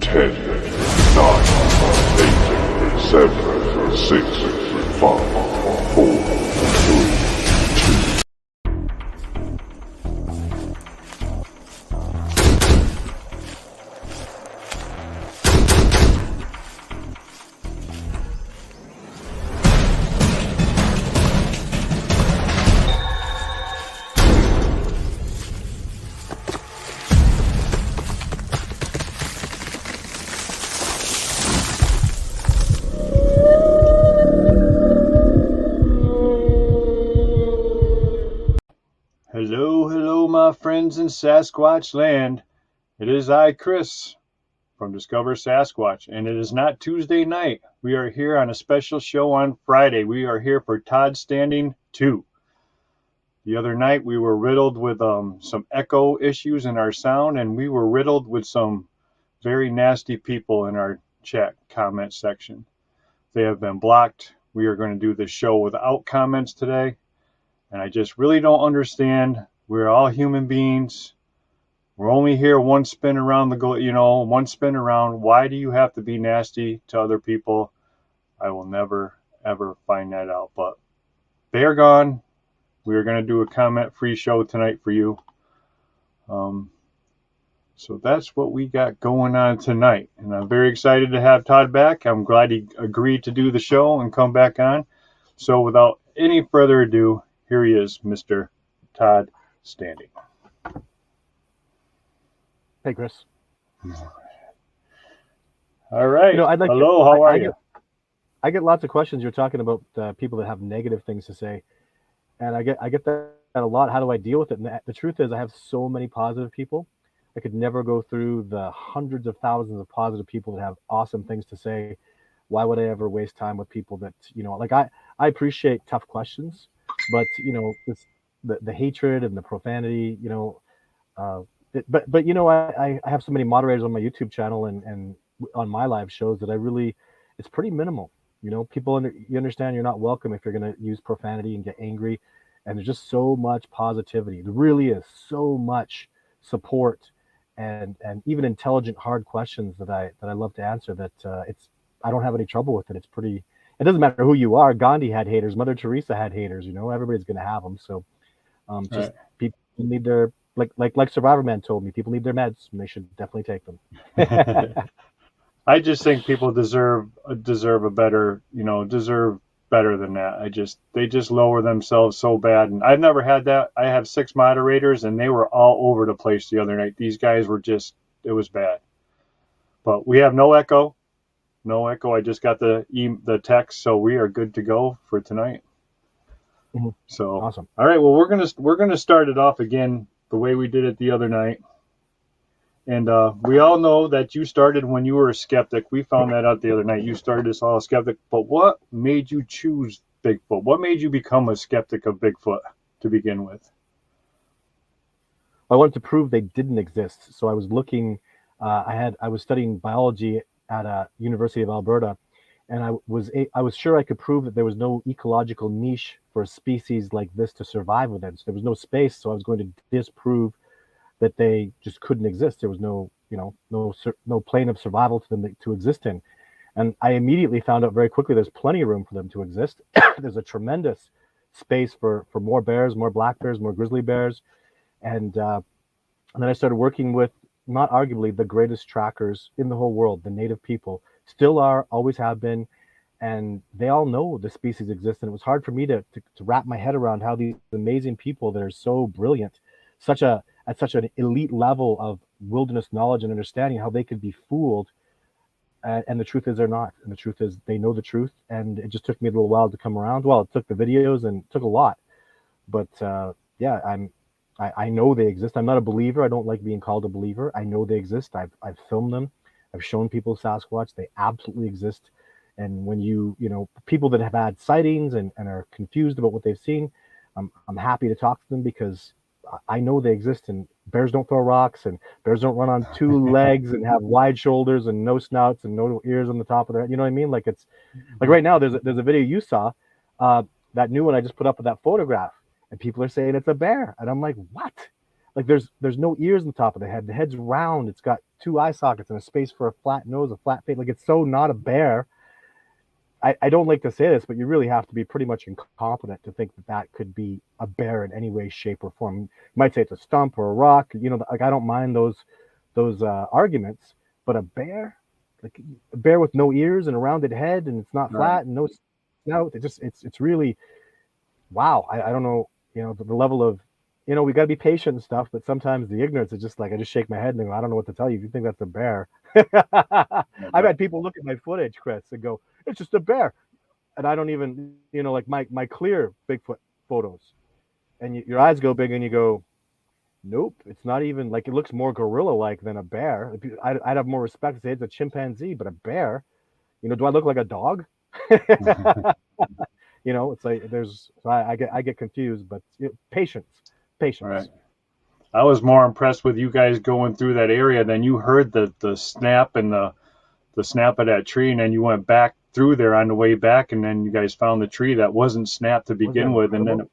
10, 9, 8, 7, 6, 5, 4, 3. Hello, my friends in Sasquatch land. It is I, Chris, from Discover Sasquatch, and it is not Tuesday night. We are here on a special show on Friday. We are here for Todds Story 2. The other night, we were riddled with some echo issues in our sound, and we were riddled with some very nasty people in our chat comment section. They have been blocked. We are going to do this show without comments today. And I just really don't understand. We're all human beings. We're only here one spin around one spin around. Why do you have to be nasty to other people? I will never, ever find that out. But they are gone. We are going to do a comment-free show tonight for you. So that's what we got going on tonight. And I'm very excited to have Todd back. I'm glad he agreed to do the show and come back on. So without any further ado, here he is, Mr. Todd Story. Hey, Chris. All right. Hello, how are you? I get lots of questions. You're talking about people that have negative things to say, and I get that a lot. How do I deal with it? And the truth is, I have so many positive people. I could never go through the hundreds of thousands of positive people that have awesome things to say. Why would I ever waste time with people that, I appreciate tough questions. But the hatred and the profanity, I have so many moderators on my YouTube channel and on my live shows that it's pretty minimal. People you understand you're not welcome if you're going to use profanity and get angry, and there's just so much positivity. There really is so much support and even intelligent, hard questions that I love to answer. That I don't have any trouble with it. It doesn't matter who you are. Gandhi had haters. Mother Teresa had haters. Everybody's going to have them. So, right. People need their like Survivor Man told me. People need their meds, and they should definitely take them. I just think people deserve better than that. They just lower themselves so bad, and I've never had that. I have 6 moderators, and they were all over the place the other night. These guys were it was bad. But we have no echo. No echo. I just got the text, so we are good to go for tonight. Mm-hmm. So awesome. All right. Well, we're gonna start it off again the way we did it the other night, and we all know that you started when you were a skeptic. We found that out the other night. You started us all a skeptic. But what made you choose Bigfoot? What made you become a skeptic of Bigfoot to begin with? I wanted to prove they didn't exist. So I was looking. I was studying biology at University of Alberta, and I was sure I could prove that there was no ecological niche for a species like this to survive within. So there was no space, so I was going to disprove that they just couldn't exist. There was no plane of survival to them to exist in. And I immediately found out very quickly there's plenty of room for them to exist. There's a tremendous space for more bears, more black bears, more grizzly bears. And then I started working with, not arguably, the greatest trackers in the whole world. The native people still are, always have been, and they all know the species exists. And it was hard for me to wrap my head around how these amazing people that are so brilliant, at such an elite level of wilderness knowledge and understanding, how they could be fooled. And the truth is they're not. And the truth is they know the truth. And it just took me a little while to come around. Well, it took the videos and it took a lot. But I know they exist. I'm not a believer. I don't like being called a believer. I know they exist. I've filmed them. I've shown people Sasquatch. They absolutely exist. And when people that have had sightings and are confused about what they've seen, I'm happy to talk to them because I know they exist. And bears don't throw rocks, and bears don't run on 2 legs and have wide shoulders and no snouts and no ears on the top of their head. You know what I mean? Like, it's like right now there's a video you saw, that new one I just put up with that photograph, and people are saying it's a bear, and I'm like, what? Like, there's no ears on the top of the head. The head's round. It's got two eye sockets and a space for a flat nose, a flat face. Like, it's so not a bear. I don't like to say this, but you really have to be pretty much incompetent to think that that could be a bear in any way, shape, or form. You might say it's a stump or a rock. You know, like, I don't mind those arguments, but a bear, like a bear with no ears and a rounded head, and it's not flat and no snout. It's really, wow. I don't know, you know, the level of, you know, we got to be patient and stuff, but sometimes the ignorance is just like, I just shake my head and go, I don't know what to tell you. If you think that's a bear, I've had people look at my footage, Chris, and go, it's just a bear. And I don't even, you know, like my clear Bigfoot photos, and your eyes go big and you go, nope, it's not even, like, it looks more gorilla-like than a bear. I'd have more respect to say it's a chimpanzee, but a bear, you know, do I look like a dog? You know, it's like I get confused, but patience. Right. I was more impressed with you guys going through that area than you heard the snap and the snap of that tree, and then you went back through there on the way back, and then you guys found the tree that wasn't snapped to begin with, and then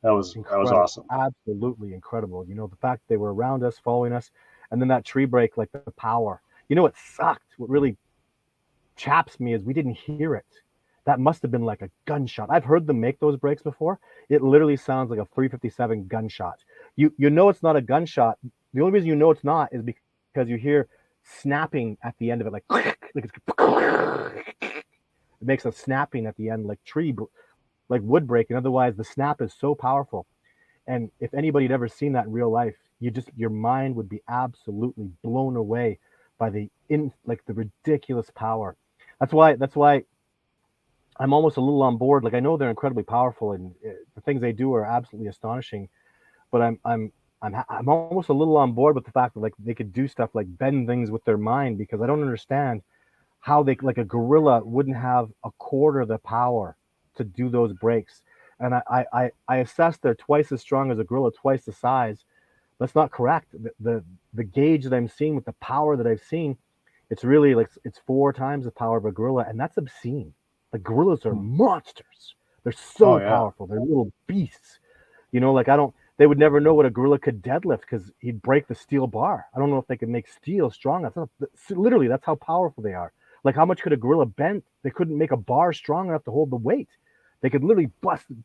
that was awesome. Absolutely incredible. You know, the fact they were around us, following us, and then that tree break, like the power. You know what sucked? What really chaps me is we didn't hear it. That must have been like a gunshot. I've heard them make those breaks before. It literally sounds like a 357 gunshot. You know it's not a gunshot. The only reason you know it's not is because you hear snapping at the end of it, like it makes a snapping at the end, like like wood breaking. Otherwise, the snap is so powerful. And if anybody had ever seen that in real life, your mind would be absolutely blown away by the ridiculous power. That's why I'm almost a little on board. Like, I know they're incredibly powerful, and the things they do are absolutely astonishing. But I'm almost a little on board with the fact that, like, they could do stuff like bend things with their mind, because I don't understand how like a gorilla wouldn't have a quarter of the power to do those breaks. And I assess they're twice as strong as a gorilla, twice the size. That's not correct. The gauge that I'm seeing with the power that I've seen, it's really like it's 4 times the power of a gorilla, and that's obscene. The gorillas are monsters. They're so powerful. They're little beasts. You know, like, they would never know what a gorilla could deadlift, because he'd break the steel bar. I don't know if they could make steel strong enough. Literally, that's how powerful they are. Like, how much could a gorilla bend? They couldn't make a bar strong enough to hold the weight. They could literally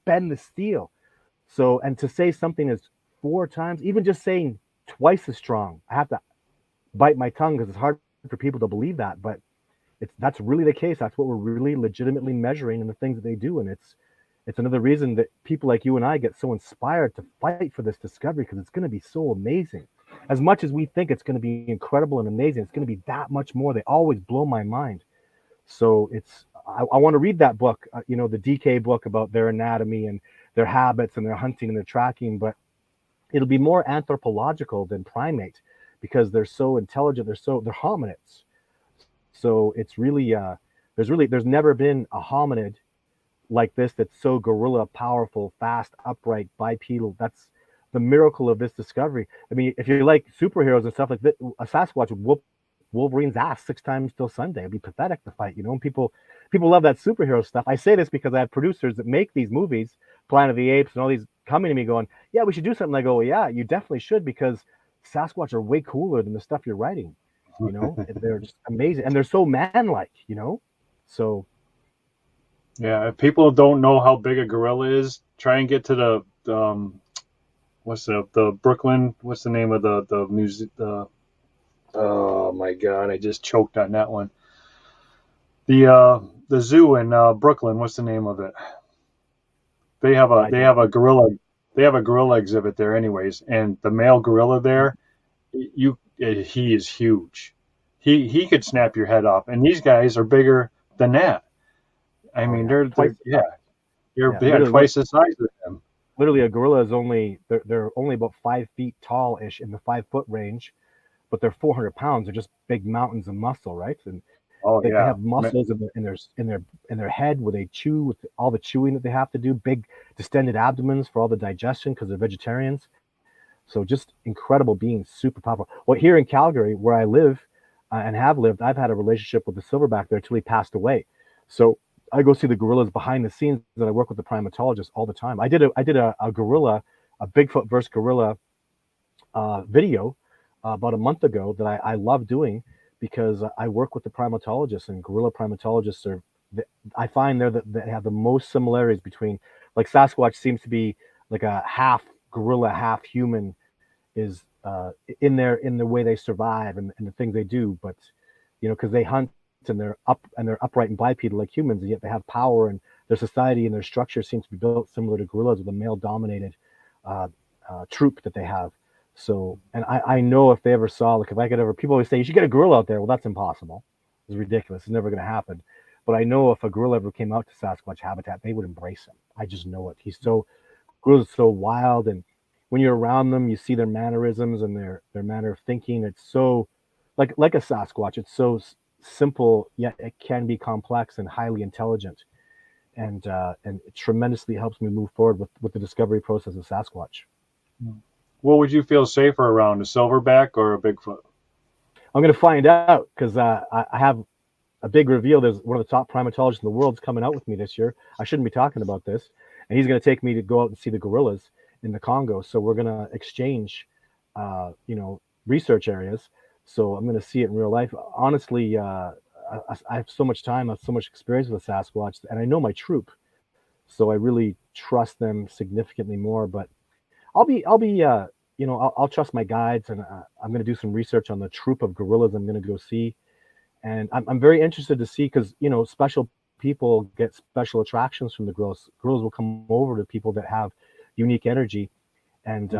bend the steel. So, and to say something is 4 times, even just saying twice as strong, I have to bite my tongue, because it's hard for people to believe that, but that's really the case. That's what we're really legitimately measuring in the things that they do. And it's another reason that people like you and I get so inspired to fight for this discovery, because it's going to be so amazing. As much as we think it's going to be incredible and amazing, it's going to be that much more. They always blow my mind. So I want to read that book, you know, the DK book about their anatomy and their habits and their hunting and their tracking, but it'll be more anthropological than primate, because they're so intelligent. They're hominids. So it's really, there's never been a hominid like this that's so gorilla, powerful, fast, upright, bipedal. That's the miracle of this discovery. I mean, if you like superheroes and stuff like that, a Sasquatch would whoop Wolverine's ass 6 times till Sunday. It'd be pathetic to fight, you know. And people love that superhero stuff. I say this because I have producers that make these movies, Planet of the Apes and all these, coming to me going, yeah, we should do something. I go, well, yeah, you definitely should, because Sasquatch are way cooler than the stuff you're writing. You know, they're just amazing, and they're so man-like, you know. So yeah, if people don't know how big a gorilla is, try and get to the the Brooklyn, what's the name of the music, oh my god, I just choked on that one. The zoo in Brooklyn, what's the name of it? They have a gorilla exhibit there anyways, and the male gorilla there, he is huge. He could snap your head off, and these guys are bigger than that. I mean, they're twice the size of them. Literally, a gorilla is they're only about 5 feet tall ish in the 5 foot range, but they're 400 pounds. They're just big mountains of muscle, right? And they have muscles in their head where they chew, with all the chewing that they have to do. Big distended abdomens for all the digestion, because they're vegetarians. So just incredible beings, super powerful. Well, here in Calgary, where I live and have lived, I've had a relationship with the silverback there until he passed away. So I go see the gorillas behind the scenes, and I work with the primatologist all the time. I did a gorilla, a Bigfoot versus gorilla video about a month ago that I love doing because I work with the primatologists, and gorilla primatologists are, I find they're that have the most similarities between, like Sasquatch seems to be like a half gorilla, half human, is in the way they survive and the things they do. But because they hunt and they're upright and bipedal like humans, and yet they have power, and their society and their structure seems to be built similar to gorillas with a male dominated uh, troop that they have. So, and I know if they ever saw, like, if I could ever, people always say you should get a gorilla out there. Well, that's impossible. It's ridiculous. It's never going to happen. But I know if a gorilla ever came out to Sasquatch habitat, they would embrace him. I just know it. Gorillas are so wild, and when you're around them, you see their mannerisms and their manner of thinking. It's so like a Sasquatch. It's so simple, yet it can be complex and highly intelligent, and it tremendously helps me move forward with the discovery process of Sasquatch. What would you feel safer around, a silverback or a Bigfoot? I'm going to find out because I have a big reveal. There's one of the top primatologists in the world's coming out with me this year. I shouldn't be talking about this, and he's going to take me to go out and see the gorillas in the Congo. So we're going to exchange, research areas. So I'm going to see it in real life. Honestly, I have so much time, I have so much experience with Sasquatch, and I know my troop, so I really trust them significantly more. But I'll trust my guides, and I'm going to do some research on the troop of gorillas I'm going to go see. And I'm very interested to see, because special people get special attractions from the gorillas. Gorillas will come over to people that have unique energy, and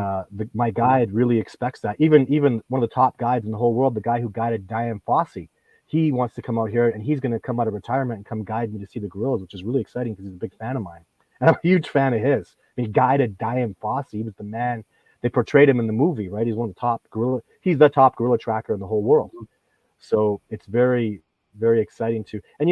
my guide really expects that. Even one of the top guides in the whole world, the guy who guided Dian Fossey, he wants to come out here, and he's going to come out of retirement and come guide me to see the gorillas, which is really exciting because he's a big fan of mine, and I'm a huge fan of his. He guided Dian Fossey. He was the man. They portrayed him in the movie, right? He's one of the top gorilla. He's the top gorilla tracker in the whole world. So it's very, very exciting too. And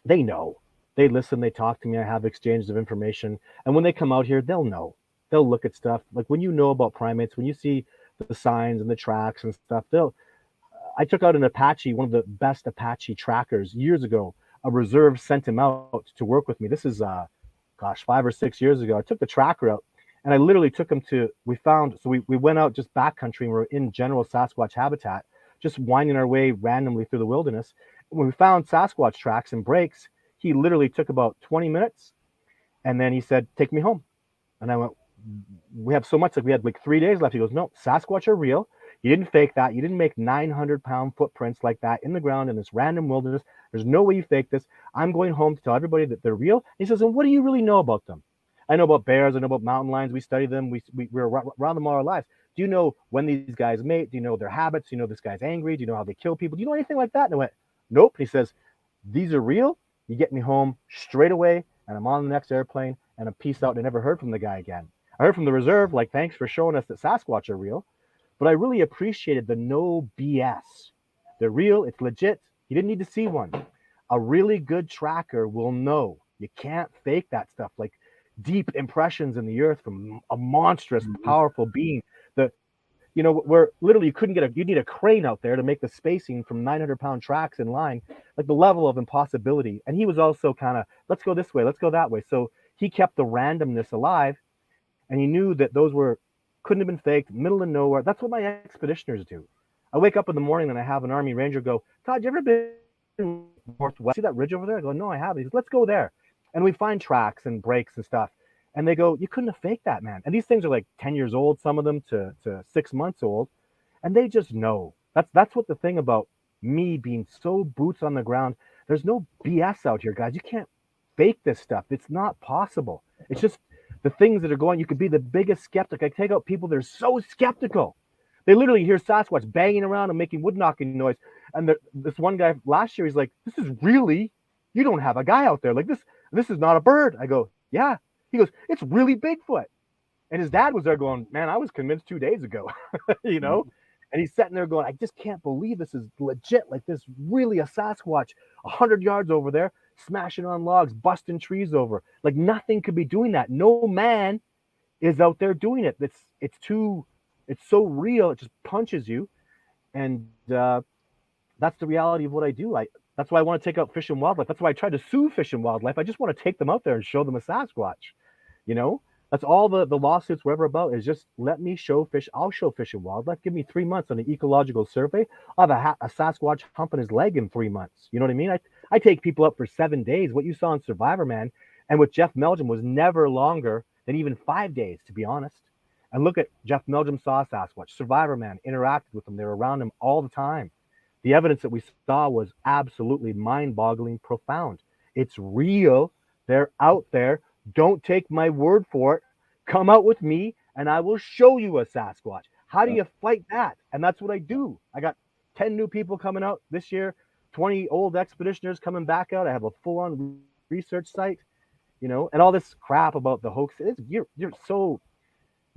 they know. They listen. They talk to me. I have exchanges of information. And when they come out here, they'll know. They'll look at stuff. Like when you know about primates, when you see the signs and the tracks and stuff, I took out an Apache, one of the best Apache trackers years ago. A reserve sent him out to work with me. This is 5 or 6 years ago. I took the tracker out, and I literally took him to, we went out just backcountry, and we're in general Sasquatch habitat, just winding our way randomly through the wilderness. When we found Sasquatch tracks and breaks, he literally took about 20 minutes, and then he said, "Take me home." And I went, "We have so much, like we had like 3 days left." He goes, "No, Sasquatch are real. You didn't fake that. You didn't make 900-pound footprints like that in the ground in this random wilderness. There's no way you faked this. I'm going home to tell everybody that they're real." He says, "And what do you really know about them?" "I know about bears. I know about mountain lions. We study them. We're around them all our lives. Do you know when these guys mate? Do you know their habits? Do you know this guy's angry? Do you know how they kill people? Do you know anything like that?" And I went, "Nope." He says, "These are real. You get me home straight away, and I'm on the next airplane, and I'm peace out." And I never heard from the guy again. I heard from the reserve, like, "Thanks for showing us that Sasquatch are real." But I really appreciated the no BS. They're real. It's legit. You didn't need to see one. A really good tracker will know. You can't fake that stuff. Like deep impressions in the earth from a monstrous, powerful being. Where literally you need a crane out there to make the spacing from 900-pound tracks in line, like the level of impossibility. And he was also kind of, let's go this way, let's go that way. So he kept the randomness alive, and he knew that those couldn't have been faked, middle of nowhere. That's what my expeditioners do. I wake up in the morning and I have an Army Ranger go, "Todd, you ever been northwest? See that ridge over there?" I go, "No, I haven't." He goes, "Let's go there." And we find tracks and breaks and stuff. And they go, "You couldn't have faked that, man." And these things are like 10 years old, some of them to 6 months old. And they just know. That's what the thing about me being so boots on the ground. There's no BS out here, guys. You can't fake this stuff. It's not possible. It's just the things that are going. You could be the biggest skeptic. I take out people that are so skeptical. They literally hear Sasquatch banging around and making wood knocking noise. And this one guy last year, he's like, "This is really, you don't have a guy out there like this. This is not a bird." I go, "Yeah." He goes, "It's really Bigfoot." And his dad was there going, "Man, I was convinced 2 days ago," And he's sitting there going, "I just can't believe this is legit. Like this, really a Sasquatch 100 yards over there, smashing on logs, busting trees over. Like nothing could be doing that. No man is out there doing it. It's so real. It just punches you." And that's the reality of what I do. That's why I want to take out Fish and Wildlife. That's why I tried to sue Fish and Wildlife. I just want to take them out there and show them a Sasquatch, That's all the lawsuits were ever about, is just let me show fish. I'll show fish and wildlife. Give me 3 months on an ecological survey. I'll have a Sasquatch humping his leg in 3 months. You know what I mean? I take people up for 7 days. What you saw in Survivor Man and with Jeff Meldrum was never longer than even 5 days, to be honest. And look at Jeff Meldrum saw Sasquatch. Survivor Man interacted with them. They were around him all the time. The evidence that we saw was absolutely mind-boggling, profound. It's real. They're out there. Don't take my word for it. Come out with me and I will show you a Sasquatch. How do you fight that? And that's what I do. I got 10 new people coming out this year, 20 old expeditioners coming back out. I have a full-on research site, and all this crap about the hoax. You're so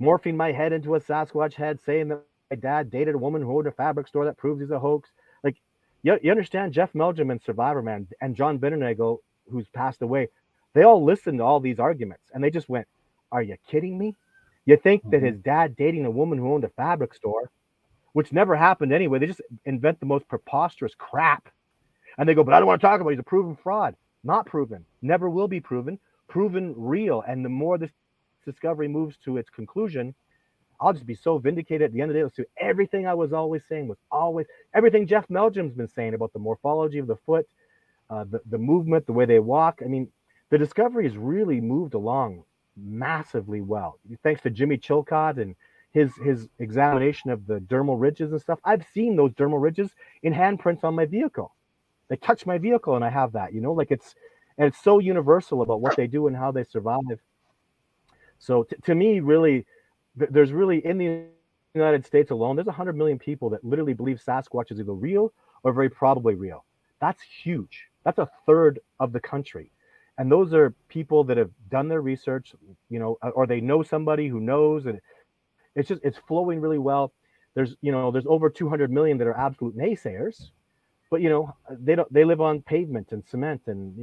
morphing my head into a Sasquatch head, saying that my dad dated a woman who owned a fabric store that proves he's a hoax. Like, you understand, Jeff Meldrum and Survivor Man and John Binnernagel, who's passed away, they all listened to all these arguments and they just went, are you kidding me? You think that his dad dating a woman who owned a fabric store, which never happened anyway, they just invent the most preposterous crap. And they go, but I don't want to talk about it. He's a proven fraud. Not proven. Never will be proven. Proven real. And the more this discovery moves to its conclusion, I'll just be so vindicated at the end of the day. So everything I was always saying was always everything Jeff Meldrum's been saying about the morphology of the foot, the movement, the way they walk. I mean, the discovery has really moved along massively well, thanks to Jimmy Chilcott and his examination of the dermal ridges and stuff. I've seen those dermal ridges in handprints on my vehicle. They touch my vehicle and I have that, like it's so universal about what they do and how they survive. So to me, really, there's really, in the United States alone, there's 100 million people that literally believe Sasquatch is either real or very probably real. That's huge. That's a third of the country. And those are people that have done their research, or they know somebody who knows, and it's flowing really well. There's over 200 million that are absolute naysayers, but they live on pavement and cement, and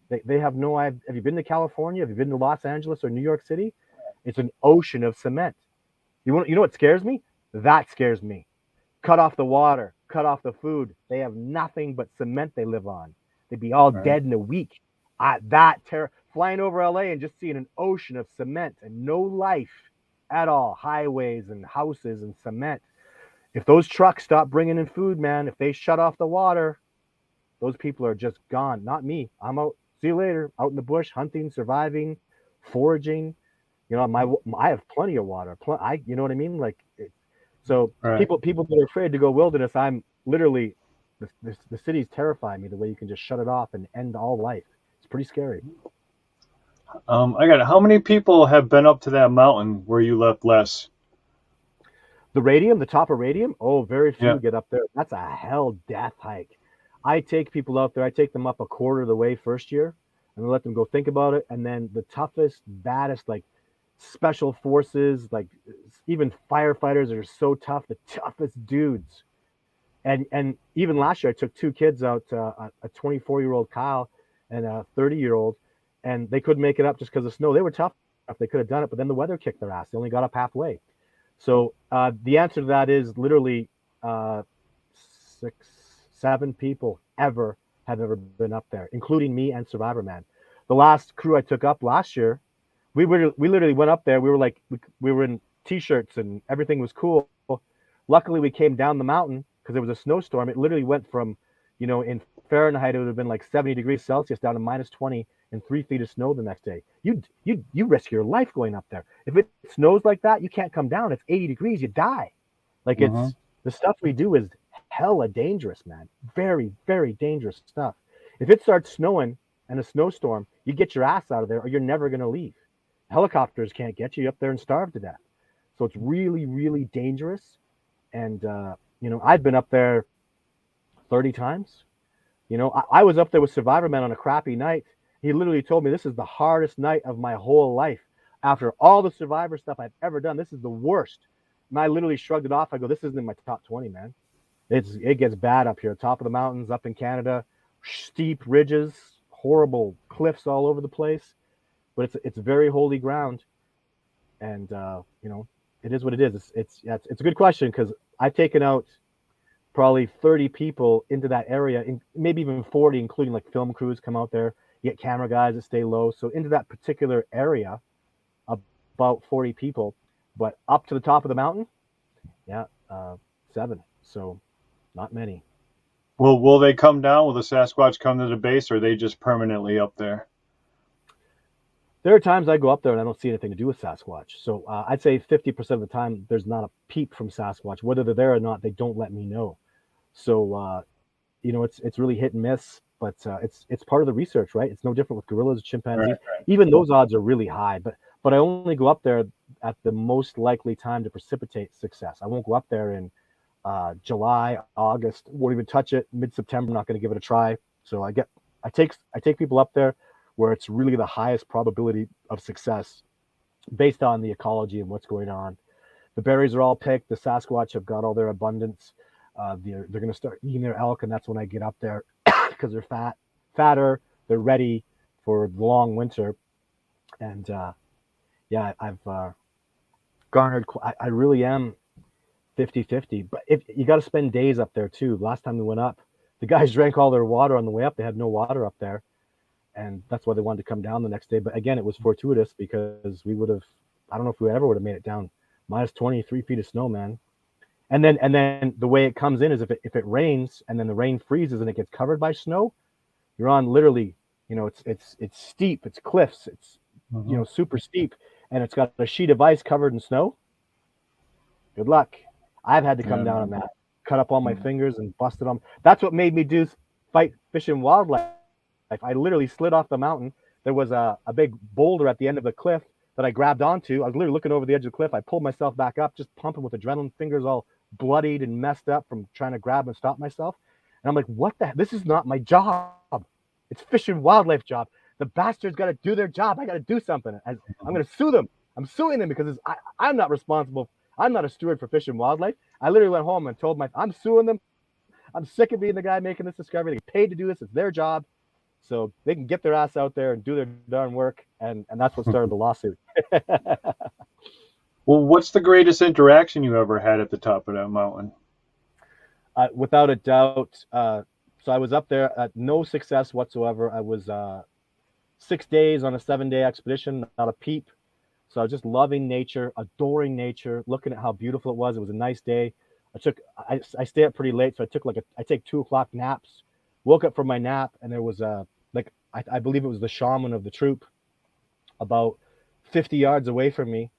they have no idea. Have you been to California? Have you been to Los Angeles or New York City? It's an ocean of cement. You know what scares me? That scares me. Cut off the water, cut off the food. They have nothing but cement they live on. They'd be all dead in a week. Flying over LA and just seeing an ocean of cement and no life at all. Highways and houses and cement. If those trucks stop bringing in food, man, if they shut off the water, those people are just gone. Not me. I'm out. See you later. Out in the bush, hunting, surviving, foraging. I have plenty of water. You know what I mean? Like, people that are afraid to go wilderness, I'm literally, the cities terrify me the way you can just shut it off and end all life. It's pretty scary. I got it. How many people have been up to that mountain where you left Les? The Radium, the top of Radium? Oh, very few get up there. That's a hell death hike. I take people out there. I take them up a quarter of the way first year and let them go think about it. And then the toughest, baddest, like special forces, like even firefighters are so tough, the toughest dudes. And even last year, I took two kids out, a 24-year-old Kyle and a 30-year-old, and they couldn't make it up just because of snow. They were tough enough. They could have done it, but then the weather kicked their ass. They only got up halfway. So the answer to that is literally 6, 7 people have ever been up there, including me and Survivor Man. The last crew I took up last year, we literally went up there. We were like, we were in t-shirts and everything was cool. Luckily, we came down the mountain because there was a snowstorm. It literally went from, in Fahrenheit, it would have been like 70 degrees Celsius down to -20 and 3 feet of snow the next day. You risk your life going up there. If it snows like that, you can't come down. It's 80 degrees, you die. Like it's the stuff we do is hella dangerous, man. Very, very dangerous stuff. If it starts snowing and a snowstorm, you get your ass out of there or you're never going to leave. Helicopters can't get you up there and starve to death. So it's really, really dangerous. And, I've been up there 30 times. I was up there with Survivor Man on a crappy night. He literally told me this is the hardest night of my whole life. After all the Survivor stuff I've ever done, this is the worst. And I literally shrugged it off. I go, this isn't in my top 20, man. It gets bad up here. Top of the mountains up in Canada, steep ridges, horrible cliffs all over the place. But it's very holy ground. And, it is what it is. It's a good question because I've taken out probably 30 people into that area, maybe even 40, including like film crews come out there. You get camera guys that stay low. So into that particular area, about 40 people, but up to the top of the mountain, yeah, 7. So not many. Will they come down? Will the Sasquatch come to the base, or are they just permanently up there? There are times I go up there and I don't see anything to do with Sasquatch. So I'd say 50% of the time there's not a peep from Sasquatch. Whether they're there or not, they don't let me know. So it's really hit and miss, but it's part of the research, right? It's no different with gorillas, chimpanzees. Right. Even those odds are really high, but I only go up there at the most likely time to precipitate success. I won't go up there in July, August. Won't even touch it. Mid-September, not going to give it a try. So I take people up there where it's really the highest probability of success based on the ecology and what's going on. The berries are all picked. The Sasquatch have got all their abundance. They're going to start eating their elk, and that's when I get up there because they're fatter. They're ready for the long winter. And I've garnered. I really am 50-50. But if you got to spend days up there too. Last time we went up, the guys drank all their water on the way up. They had no water up there, and that's why they wanted to come down the next day. But again, it was fortuitous because we would have. I don't know if we ever would have made it down. Minus 23 feet of snow, man. And then the way it comes in is if it rains and then the rain freezes and it gets covered by snow, you're on literally, it's steep, it's cliffs, it's super steep, and it's got a sheet of ice covered in snow. Good luck. I've had to come down on that, cut up all my fingers and busted them. That's what made me fight Fish and Wildlife. I literally slid off the mountain. There was a big boulder at the end of the cliff that I grabbed onto. I was literally looking over the edge of the cliff. I pulled myself back up, just pumping with adrenaline, fingers all bloodied and messed up from trying to grab and stop myself. And I'm like, what the heck? This is not my job. It's Fish and Wildlife job. The bastards got to do their job. I got to do something. I'm going to sue them. I'm suing them because I'm not responsible. I'm not a steward for Fish and Wildlife. I literally went home and told I'm suing them. I'm sick of being the guy making this discovery. They get paid to do this. It's their job. So they can get their ass out there and do their darn work. And that's what started the lawsuit. Well, what's the greatest interaction you ever had at the top of that mountain? Without a doubt. So I was up there at no success whatsoever. I was 6 days on a 7-day expedition, not a peep. So I was just loving nature, adoring nature, looking at how beautiful it was. It was a nice day. I stay up pretty late, so I take 2:00 naps. Woke up from my nap, and there was I believe it was the shaman of the troop, about 50 yards away from me,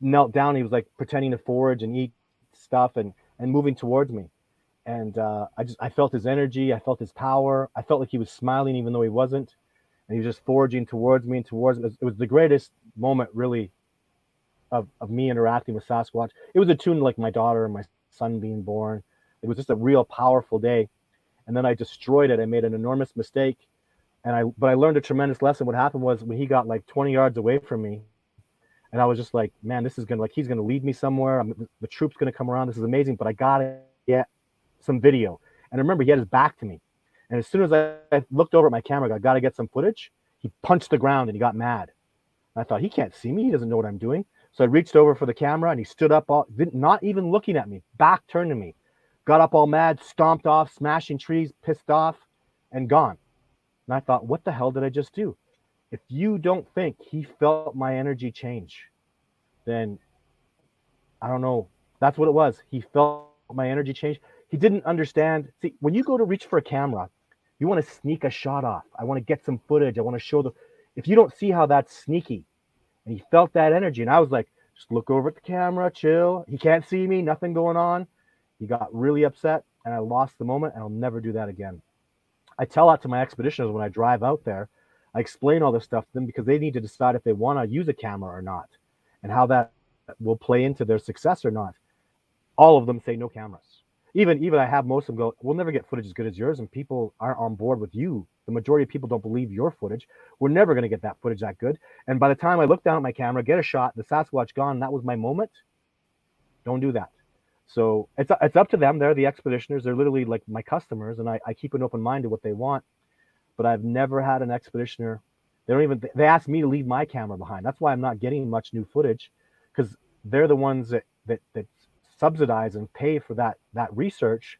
knelt down. He was like pretending to forage and eat stuff and moving towards me. And I felt his energy. I felt his power. I felt like he was smiling even though he wasn't. And he was just foraging towards me and towards me. It was the greatest moment, really, of me interacting with Sasquatch. It was attuned to like my daughter and my son being born. It was just a real powerful day. And then I destroyed it. I made an enormous mistake. But I learned a tremendous lesson. What happened was when he got like 20 yards away from me, and I was just like, man, this is he's gonna lead me somewhere. The troop's gonna come around. This is amazing, but I gotta get some video. And remember, he had his back to me. And as soon as I looked over at my camera, I got to get some footage. He punched the ground and he got mad. And I thought, he can't see me. He doesn't know what I'm doing. So I reached over for the camera and he stood up, not even looking at me, back turned to me, got up all mad, stomped off, smashing trees, pissed off, and gone. And I thought, what the hell did I just do? If you don't think he felt my energy change, then I don't know. That's what it was. He felt my energy change. He didn't understand. See, when you go to reach for a camera, you want to sneak a shot off. I want to get some footage. I want to show if you don't see how that's sneaky, and he felt that energy. And I was like, just look over at the camera, chill. He can't see me, nothing going on. He got really upset and I lost the moment, and I'll never do that again. I tell that to my expeditioners when I drive out there. I explain all this stuff to them because they need to decide if they want to use a camera or not and how that will play into their success or not. All of them say no cameras. Even I have most of them go, we'll never get footage as good as yours, and people aren't on board with you. The majority of people don't believe your footage. We're never going to get that footage that good. And by the time I look down at my camera, get a shot, the Sasquatch gone, that was my moment. Don't do that. So it's up to them. They're the expeditioners. They're literally like my customers, and I keep an open mind to what they want. But I've never had an expeditioner. They ask me to leave my camera behind. That's why I'm not getting much new footage, because they're the ones that subsidize and pay for that research.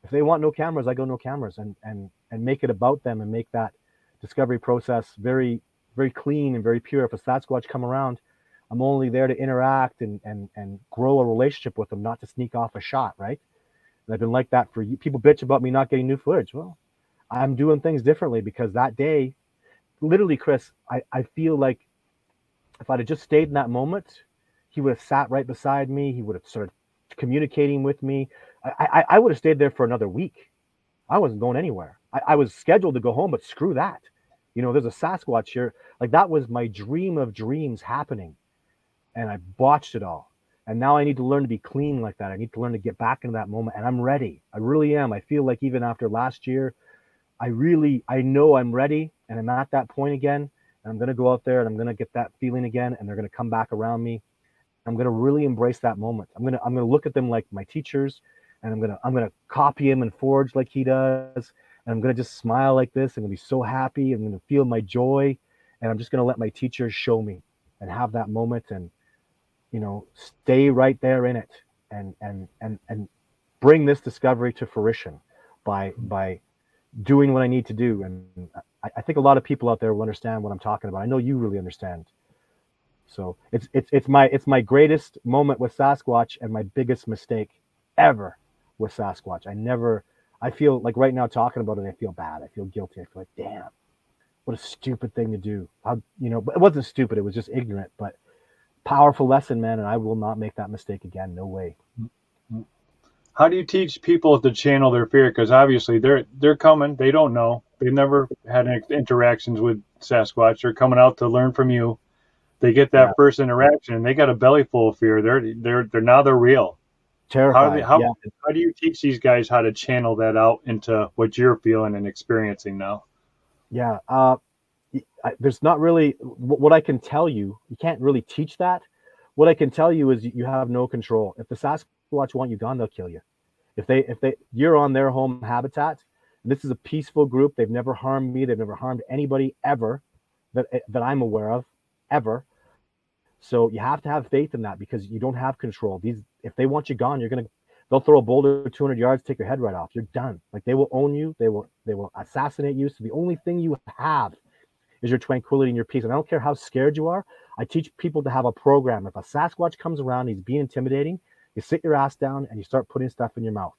If they want no cameras, I go no cameras, and make it about them and make that discovery process very, very clean and very pure. If a Sasquatch come around, I'm only there to interact and grow a relationship with them, not to sneak off a shot, right? And I've been like that for you. People bitch about me not getting new footage. Well, I'm doing things differently because that day, literally, Chris, I feel like if I'd have just stayed in that moment, he would have sat right beside me. He would have started communicating with me. I would have stayed there for another week. I wasn't going anywhere. I was scheduled to go home, but screw that. There's a Sasquatch here. Like, that was my dream of dreams happening. And I botched it all. And now I need to learn to be clean like that. I need to learn to get back into that moment. And I'm ready. I really am. I feel like even after last year, I know I'm ready. And I'm at that point again. And I'm going to go out there and I'm going to get that feeling again. And they're going to come back around me. I'm going to really embrace that moment. I'm going to look at them like my teachers. And I'm going to copy him and forge like he does. And I'm going to just smile like this. I'm going to be so happy. I'm going to feel my joy. And I'm just going to let my teachers show me and have that moment and, stay right there in it and bring this discovery to fruition by doing what I need to do. And I think a lot of people out there will understand what I'm talking about. I know you really understand. So it's my greatest moment with Sasquatch and my biggest mistake ever with Sasquatch. I feel like right now talking about it, I feel bad. I feel guilty. I feel like, damn, what a stupid thing to do. But it wasn't stupid. It was just ignorant, but powerful lesson, man. And I will not make that mistake again. No way. How do you teach people to channel their fear? Because obviously they're coming. They don't know. They've never had interactions with Sasquatch. They're coming out to learn from you. They get that first interaction, and they got a belly full of fear. They're real. Terrified. How do you teach these guys how to channel that out into what you're feeling and experiencing now? Yeah. There's not really what I can tell you. You can't really teach that. What I can tell you is you have no control. If the Sasquatch want you gone, they'll kill you. If you're on their home habitat, this is a peaceful group. They've never harmed me. They've never harmed anybody ever that I'm aware of, ever. So you have to have faith in that because you don't have control. If they want you gone, they'll throw a boulder 200 yards, take your head right off. You're done. Like, they will own you. They will assassinate you. So the only thing you have is your tranquility and your peace. And I don't care how scared you are. I teach people to have a program. If a Sasquatch comes around, he's being intimidating, you sit your ass down and you start putting stuff in your mouth.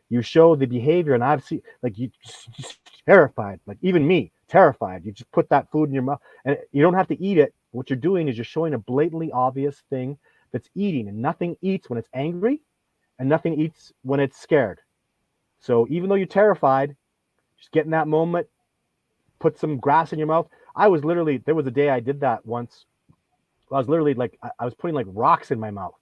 You show the behavior, and I've seen, like, you just terrified, like even me, terrified. You just put that food in your mouth, and you don't have to eat it. What you're doing is you're showing a blatantly obvious thing that's eating, and nothing eats when it's angry, and nothing eats when it's scared. So even though you're terrified, just get in that moment, put some grass in your mouth. There was a day I did that once. I was literally like, I was putting like rocks in my mouth.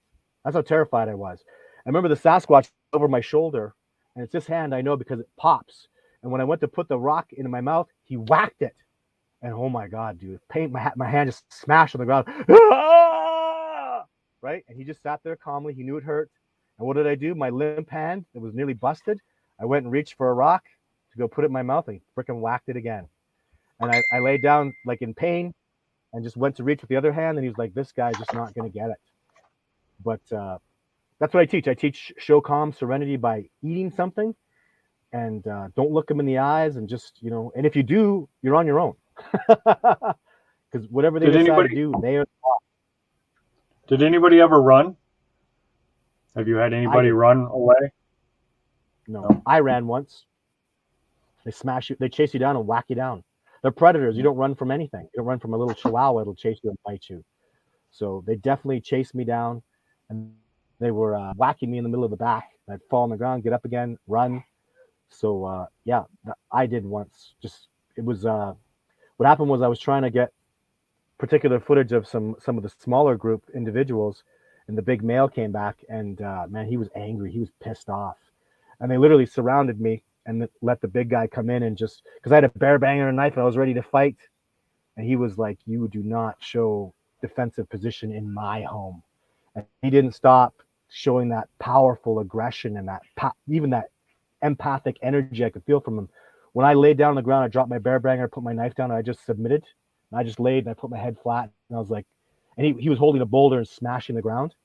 That's how terrified I was. I remember the Sasquatch over my shoulder, and it's this hand I know because it pops. And when I went to put the rock into my mouth, he whacked it. And oh my God, dude, my hand just smashed on the ground. Right? And he just sat there calmly. He knew it hurt. And what did I do? My limp hand that was nearly busted, I went and reached for a rock to go put it in my mouth, and he freaking whacked it again. And I laid down like in pain and just went to reach with the other hand, and he was like, this guy's just not going to get it. But that's what I teach. I teach show calm serenity by eating something, and don't look them in the eyes, and just, and if you do, you're on your own. Because whatever they decide to do, they are. Did anybody ever run? Have you had anybody run away? No, I ran once. They smash you, they chase you down and whack you down. They're predators. You don't run from anything. You don't run from a little chihuahua. It'll chase you and bite you. So they definitely chased me down, and they were whacking me in the middle of the back. I'd fall on the ground, get up again, run. So yeah, I did once. It was what happened was I was trying to get particular footage of some of the smaller group individuals, and the big male came back, and man, he was angry. He was pissed off, and they literally surrounded me and let the big guy come in, and just because I had a bear banger and a knife and I was ready to fight, and he was like, "You do not show defensive position in my home." And he didn't stop showing that powerful aggression and that even that empathic energy I could feel from him. When I laid down on the ground, I dropped my bear banger, put my knife down, and I just submitted. And I just laid and I put my head flat, and I was like, and he was holding a boulder and smashing the ground.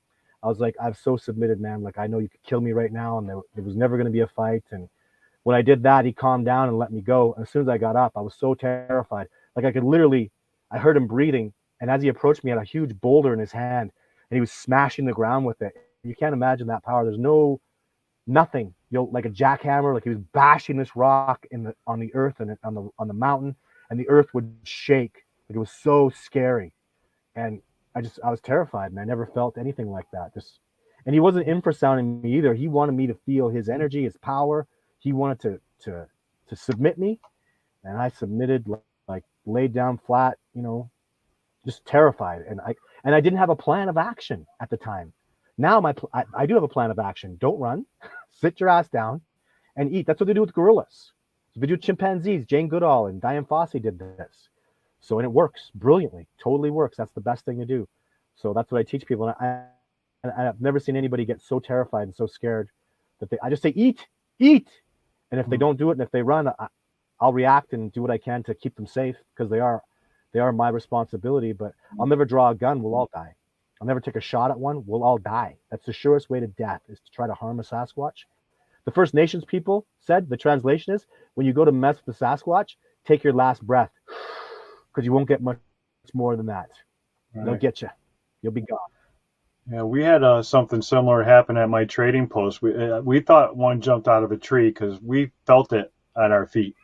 I was like, I've so submitted, man. Like, I know you could kill me right now, and there was never going to be a fight. And when I did that, he calmed down and let me go. And as soon as I got up, I was so terrified. Like, I heard him breathing, And as he approached me, he had a huge boulder in his hand, and he was smashing the ground with it. You can't imagine that power. There's nothing. Like a jackhammer, like he was bashing this rock on the earth and on the mountain, and the earth would shake. Like it was so scary, and I was terrified, and I never felt anything like that. And he wasn't infrasounding me either. He wanted me to feel his energy, his power. He wanted to submit me, and I submitted, like laid down flat, just terrified. And I didn't have a plan of action at the time. Now I do have a plan of action. Don't run, sit your ass down, and eat. That's what they do with gorillas. So they do with chimpanzees. Jane Goodall and Diane Fossey did this. So, and it works brilliantly. Totally works. That's the best thing to do. So that's what I teach people. And I've never seen anybody get so terrified and so scared that I just say, eat. And if they don't do it, and if they run, I'll react and do what I can to keep them safe, because they are my responsibility. But I'll never draw a gun. We'll all die. I'll never take a shot at one. We'll all die. That's the surest way to death, is to try to harm a Sasquatch. The First Nations people said, the translation is, when you go to mess with the Sasquatch, take your last breath, because you won't get much more than that. Right. They'll get you. You'll be gone. Yeah, we had something similar happen at my trading post. We thought one jumped out of a tree because we felt it at our feet.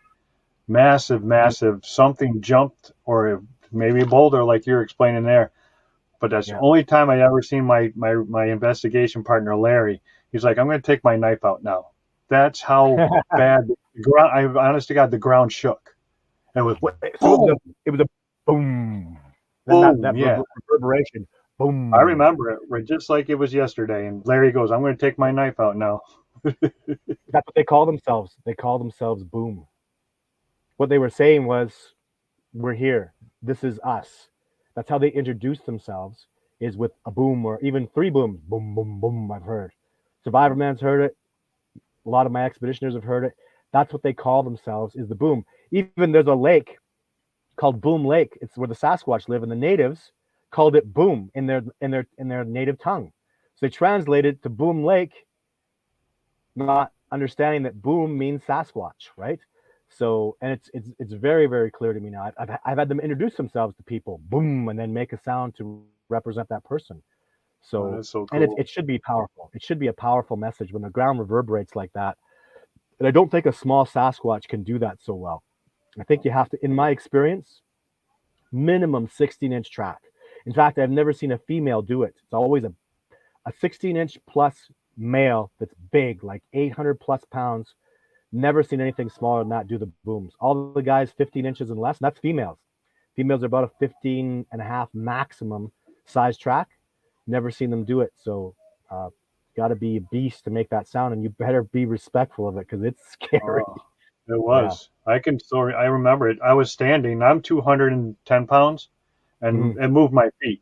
Massive. Something jumped, or maybe a boulder, like you're explaining there. But that's the only time I ever seen my investigation partner, Larry. He's like, I'm going to take my knife out now. That's how bad the ground. I honest to God, the ground shook. It was boom. It was a boom. Boom. That reverberation. Boom. I remember it just like it was yesterday. And Larry goes, I'm going to take my knife out now. That's what they call themselves. They call themselves Boom. What they were saying was, we're here. This is us. That's how they introduce themselves, is with a boom, or even 3 booms. Boom, boom, boom, I've heard. Survivor Man's heard it. A lot of my expeditioners have heard it. That's what they call themselves, is the boom. Even there's a lake called Boom Lake. It's where the Sasquatch live, and the natives called it Boom in their native tongue. So they translated to Boom Lake, not understanding that boom means Sasquatch, right? So, and it's very, very clear to me now. I've had them introduce themselves to people, boom, and then make a sound to represent that person. So, that's so cool. And it should be powerful. It should be a powerful message when the ground reverberates like that. And I don't think a small Sasquatch can do that so well. I think you have to, in my experience, minimum 16-inch track. In fact, I've never seen a female do it. It's always a 16-inch plus male that's big, like 800 plus pounds. Never seen anything smaller than that do the booms. All the guys 15 inches and less, and that's females. Females are about a 15 and a half maximum size track. Never seen them do it. So got to be a beast to make that sound, and you better be respectful of it, because it's scary. It was. Yeah. I remember it. I was standing. I'm 210 pounds, and moved my feet.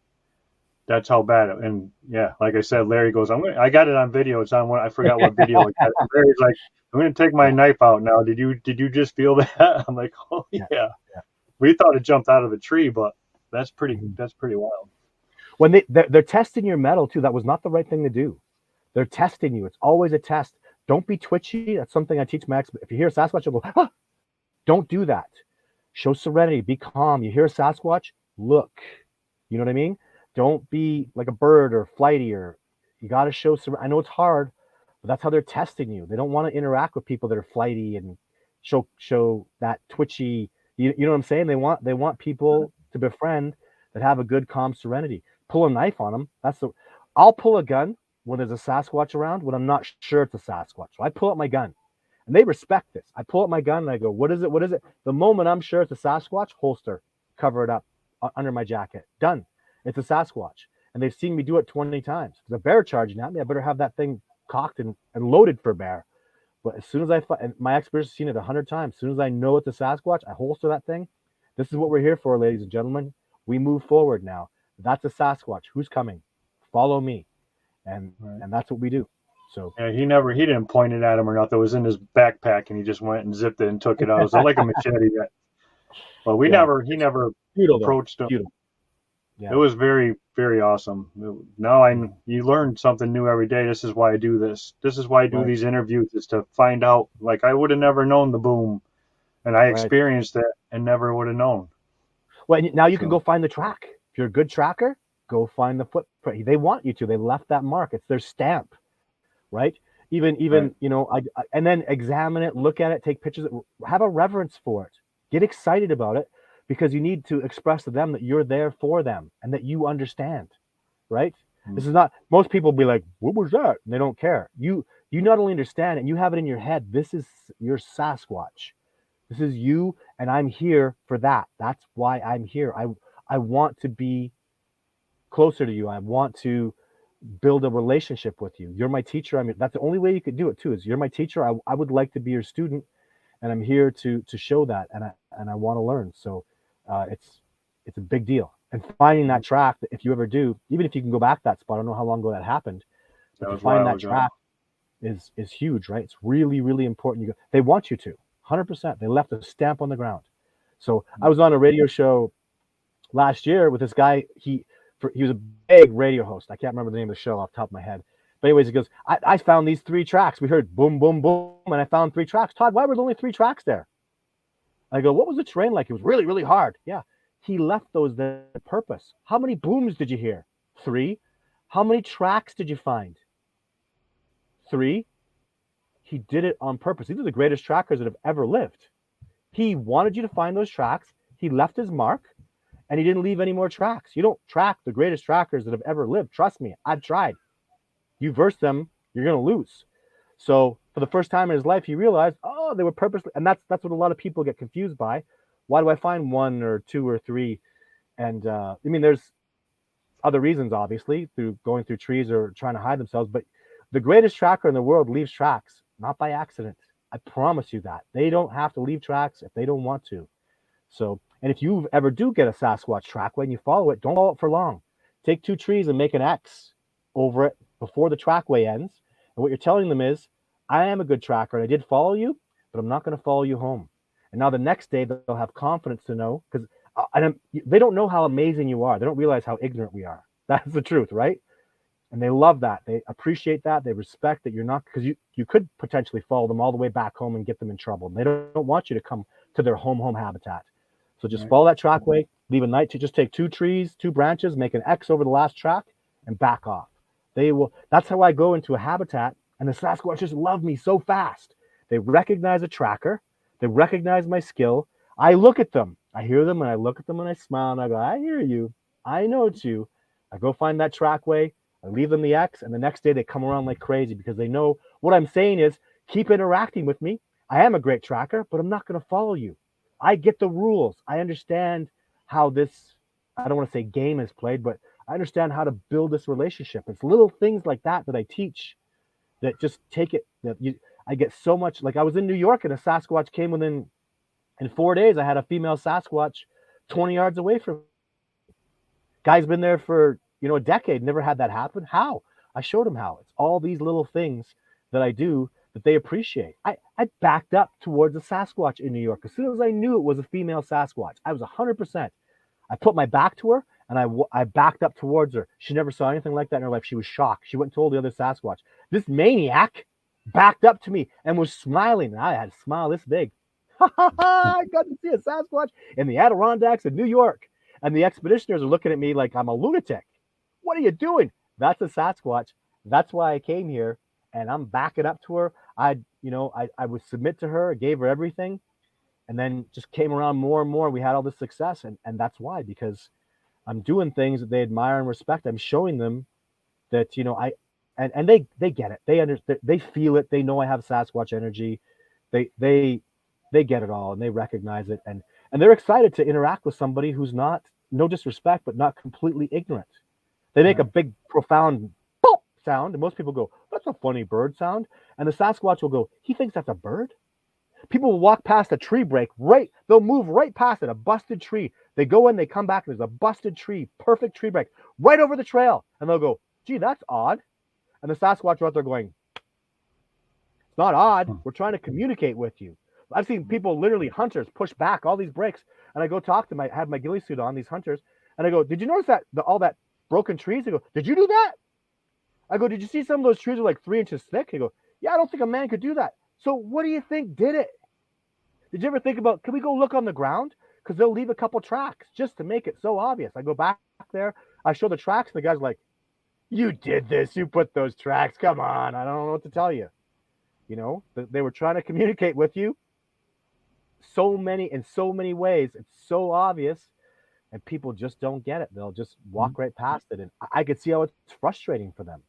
That's how bad it. And yeah, like I said, Larry goes, I got it on video. It's on one. I forgot what video. Larry's like, I'm going to take my knife out now. Did you just feel that? I'm like, oh yeah. We thought it jumped out of a tree, but that's pretty wild. When they're testing your metal too, that was not the right thing to do. They're testing you. It's always a test. Don't be twitchy. That's something I teach my if you hear a Sasquatch, you'll go, ah! Don't do that. Show serenity. Be calm. You hear a Sasquatch, look. You know what I mean? Don't be like a bird or flighty, or you got to show I know it's hard, but that's how they're testing you. They don't want to interact with people that are flighty and show that twitchy. You know what I'm saying? They want people to befriend that have a good, calm serenity. Pull a knife on them. I'll pull a gun when there's a Sasquatch around when I'm not sure it's a Sasquatch. So I pull out my gun, and they respect this. I pull out my gun and I go, "What is it? What is it?" The moment I'm sure it's a Sasquatch, holster, cover it up under my jacket. Done. It's a Sasquatch. And they've seen me do it 20 times. If there's a bear charging at me, I better have that thing cocked and loaded for bear. But as soon as and my experts have seen it 100 times, as soon as I know it's a Sasquatch, I holster that thing. This is what we're here for, ladies and gentlemen. We move forward now. That's a Sasquatch. Who's coming? Follow me. And that's what we do. So yeah, he didn't point it at him or nothing. It was in his backpack, and he just went and zipped it and took it out. It was like a machete. But he never approached him. Yeah. It was very, very awesome. Now you learn something new every day. This is why I do this. This is why I do these interviews, is to find out. Like, I would have never known the boom, and I experienced it and never would have known. Well, now you can go find the track. If you're a good tracker, go find the footprint. They want you to. They left that mark. It's their stamp, right? Even Right. you know, and then examine it, look at it, take pictures, have a reverence for it, get excited about it, because you need to express to them that you're there for them and that you understand, right? This is not, most people be like, what was that? And they don't care. You not only understand and you have it in your head, this is your Sasquatch. This is you, and I'm here for that. That's why I'm here. I want to be closer to you. I want to build a relationship with you. You're my teacher. I mean, that's the only way you could do it too, is you're my teacher. I would like to be your student, and I'm here to show that, and I want to learn. So it's a big deal. And finding that track, if you ever do, even if you can go back that spot, I don't know how long ago that happened, but That to was a find while that ago. track is huge, right? It's really, really important. They want you to, 100%. They left a stamp on the ground. So I was on a radio show last year with this guy. He was a big radio host. I can't remember the name of the show off the top of my head. But anyways, he goes, I found these 3 tracks. We heard boom, boom, boom, and I found 3 tracks. Todd, why were there only 3 tracks there? I go, what was the terrain like? It was really, really hard. Yeah. He left those there on purpose. How many booms did you hear? 3. How many tracks did you find? 3. He did it on purpose. These are the greatest trackers that have ever lived. He wanted you to find those tracks. He left his mark, and he didn't leave any more tracks. You don't track the greatest trackers that have ever lived. Trust me, I've tried. You verse them, you're going to lose. So for the first time in his life, he realized, oh, they were purposely, and that's what a lot of people get confused by. Why do I find 1 or 2 or 3? And I mean, there's other reasons, obviously, through going through trees or trying to hide themselves. But the greatest tracker in the world leaves tracks, not by accident. I promise you that. They don't have to leave tracks if they don't want to. So, and if you ever do get a Sasquatch trackway and you follow it, don't follow it for long. Take 2 trees and make an X over it before the trackway ends. And what you're telling them is, I am a good tracker and I did follow you, but I'm not going to follow you home. And now the next day they'll have confidence to know, because they don't know how amazing you are. They don't realize how ignorant we are. That's the truth, right? And they love that. They appreciate that. They respect that you're not, because you could potentially follow them all the way back home and get them in trouble. And they don't want you to come to their home habitat. So just follow that trackway, leave a night to just take 2 trees, 2 branches, make an X over the last track, and back off. They will. That's how I go into a habitat, and the Sasquatch just love me so fast. They recognize a tracker. They recognize my skill. I look at them. I hear them, and I look at them, and I smile, and I go, I hear you. I know it's you. I go find that trackway. I leave them the X, and the next day they come around like crazy, because they know what I'm saying is, keep interacting with me. I am a great tracker, but I'm not going to follow you. I get the rules. I understand how this, I don't want to say game is played, but I understand how to build this relationship. It's little things like that I teach that just take it. I get so much, like I was in New York and a Sasquatch came in 4 days. I had a female Sasquatch 20 yards away from me. Guy's been there for, a decade, never had that happen. How? I showed him how. It's all these little things that I do that they appreciate. I backed up towards a Sasquatch in New York. As soon as I knew it was a female Sasquatch, I was 100%. I put my back to her and I backed up towards her. She never saw anything like that in her life. She was shocked. She went and told the other Sasquatch. This maniac backed up to me and was smiling. And I had a smile this big. I got to see a Sasquatch in the Adirondacks in New York. And the expeditioners are looking at me like I'm a lunatic. What are you doing? That's a Sasquatch. That's why I came here. And I'm backing up to her. I would submit to her, gave her everything, and then just came around more and more. We had all this success, and that's why, because I'm doing things that they admire and respect. I'm showing them that and they get it. They understand. They feel it. They know I have Sasquatch energy. They get it all, and they recognize it, and they're excited to interact with somebody who's not, no disrespect, but not completely ignorant. They make a big, profound sound, and most people go, that's a funny bird sound, and the Sasquatch will go, he thinks that's a bird? People will walk past a tree break, they'll move right past it, a busted tree. They go in, they come back, and there's a busted tree, perfect tree break, right over the trail, and they'll go, gee, that's odd. And the Sasquatch are out there going, it's not odd, we're trying to communicate with you. I've seen people, literally hunters, push back all these breaks, and I go talk to them. I have my ghillie suit on, these hunters, and I go, did you notice that all that broken trees? They go, did you do that? I go, did you see some of those trees are like 3 inches thick? He go, yeah, I don't think a man could do that. So what do you think did it? Did you ever think about, can we go look on the ground? Because they'll leave a couple tracks just to make it so obvious. I go back there. I show the tracks, and the guy's like, "You did this. You put those tracks. Come on. I don't know what to tell you." You know, they were trying to communicate with you in so many ways. It's so obvious, and people just don't get it. They'll just walk right past it, and I could see how it's frustrating for them.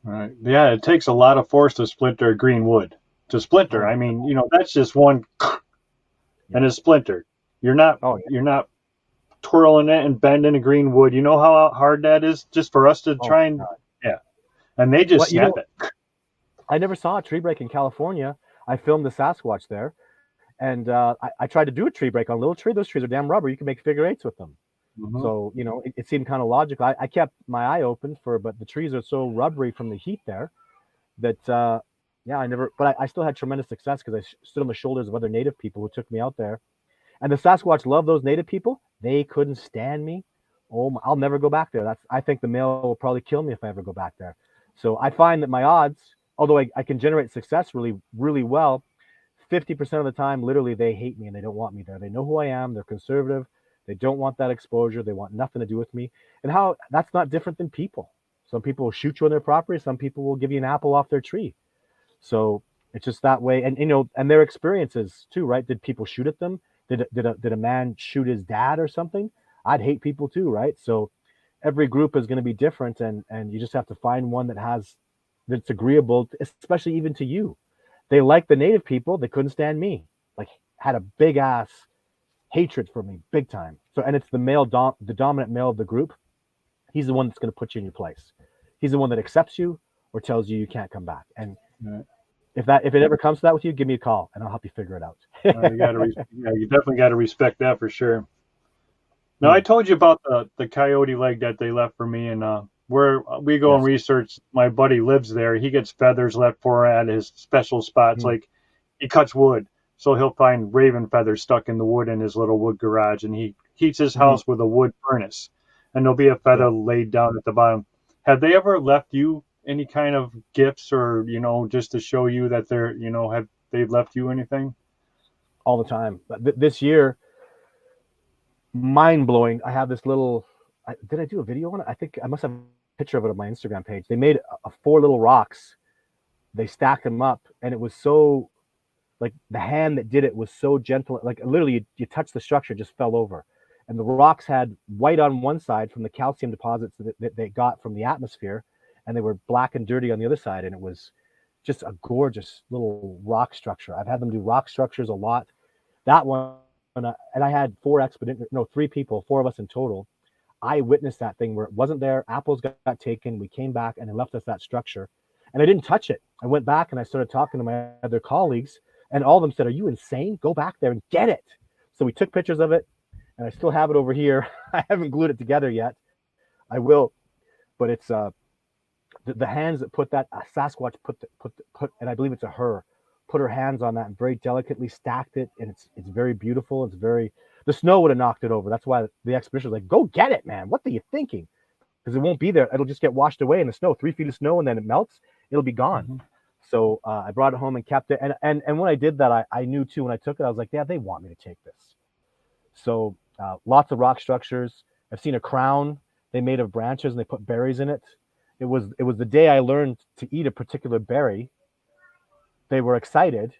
Right. Yeah, it takes a lot of force to splinter a green wood. To splinter, Oh, I mean, that's just one, and it's splintered. You're not oh yeah. you're not twirling it and bending a green wood. You know how hard that is just for us to Oh try my and God. yeah. And they just What snap it. I never saw a tree break in California. I filmed the Sasquatch there, and I tried to do a tree break on a little tree. Those trees are damn rubber. You can make figure eights with them. Hmm. So, it seemed kind of logical. I kept my eye open but the trees are so rubbery from the heat there that, yeah, I still had tremendous success because I stood on the shoulders of other native people who took me out there. And the Sasquatch love those native people. They couldn't stand me. Oh, I'll never go back there. I think the male will probably kill me if I ever go back there. So I find that my odds, although I can generate success really, really well, 50% of the time, literally, they hate me and they don't want me there. They know who I am. They're conservative. They don't want that exposure. They want nothing to do with me. And how that's not different than people. Some people will shoot you on their property. Some people will give you an apple off their tree. So it's just that way. And, and their experiences too, right? Did people shoot at them? Did a man shoot his dad or something? I'd hate people too, right? So every group is going to be different. And you just have to find one that's agreeable, especially even to you. They like the native people. They couldn't stand me. Like, had a big ass hatred for me, big time. So, and it's the dominant male of the group. He's the one that's going to put you in your place. He's the one that accepts you or tells you can't come back. And Right. if it ever comes to that with you, give me a call and I'll help you figure it out. You definitely got to respect that for sure. Now, I told you about the coyote leg that they left for me, and where we go and research. My buddy lives there. He gets feathers left for him at his special spots. Like, he cuts wood, so he'll find raven feathers stuck in the wood in his little wood garage, and he heats his house with a wood furnace, and there'll be a feather laid down at the bottom. Have they ever left you any kind of gifts, or just to show you that they're have they left you anything? All the time. But this year, mind blowing. I have this little. Did I do a video on it? I think I must have a picture of it on my Instagram page. They made 4 little rocks. They stacked them up, and it was so, like, the hand that did it was so gentle. Like, literally, you touch the structure, it just fell over. And the rocks had white on one side from the calcium deposits that they got from the atmosphere, and they were black and dirty on the other side. And it was just a gorgeous little rock structure. I've had them do rock structures a lot. That one, and I had 3 people, 4 of us in total. I witnessed that thing where it wasn't there. Apples got taken. We came back and they left us that structure. And I didn't touch it. I went back and I started talking to my other colleagues, and all of them said, "Are you insane? Go back there and get it." So we took pictures of it, and I still have it over here. I haven't glued it together yet. I will, but it's the hands that put that Sasquatch put, and I believe it's put her hands on that and very delicately stacked it, and it's very beautiful. The snow would have knocked it over. That's why the expedition was like, "Go get it, man. What are you thinking?" Because it won't be there. It'll just get washed away in the snow. 3 feet of snow, and then it melts. It'll be gone. So I brought it home and kept it. And when I did that, I knew too. When I took it, I was like, "Yeah, they want me to take this." So lots of rock structures. I've seen a crown they made of branches, and they put berries in it. It was the day I learned to eat a particular berry. They were excited.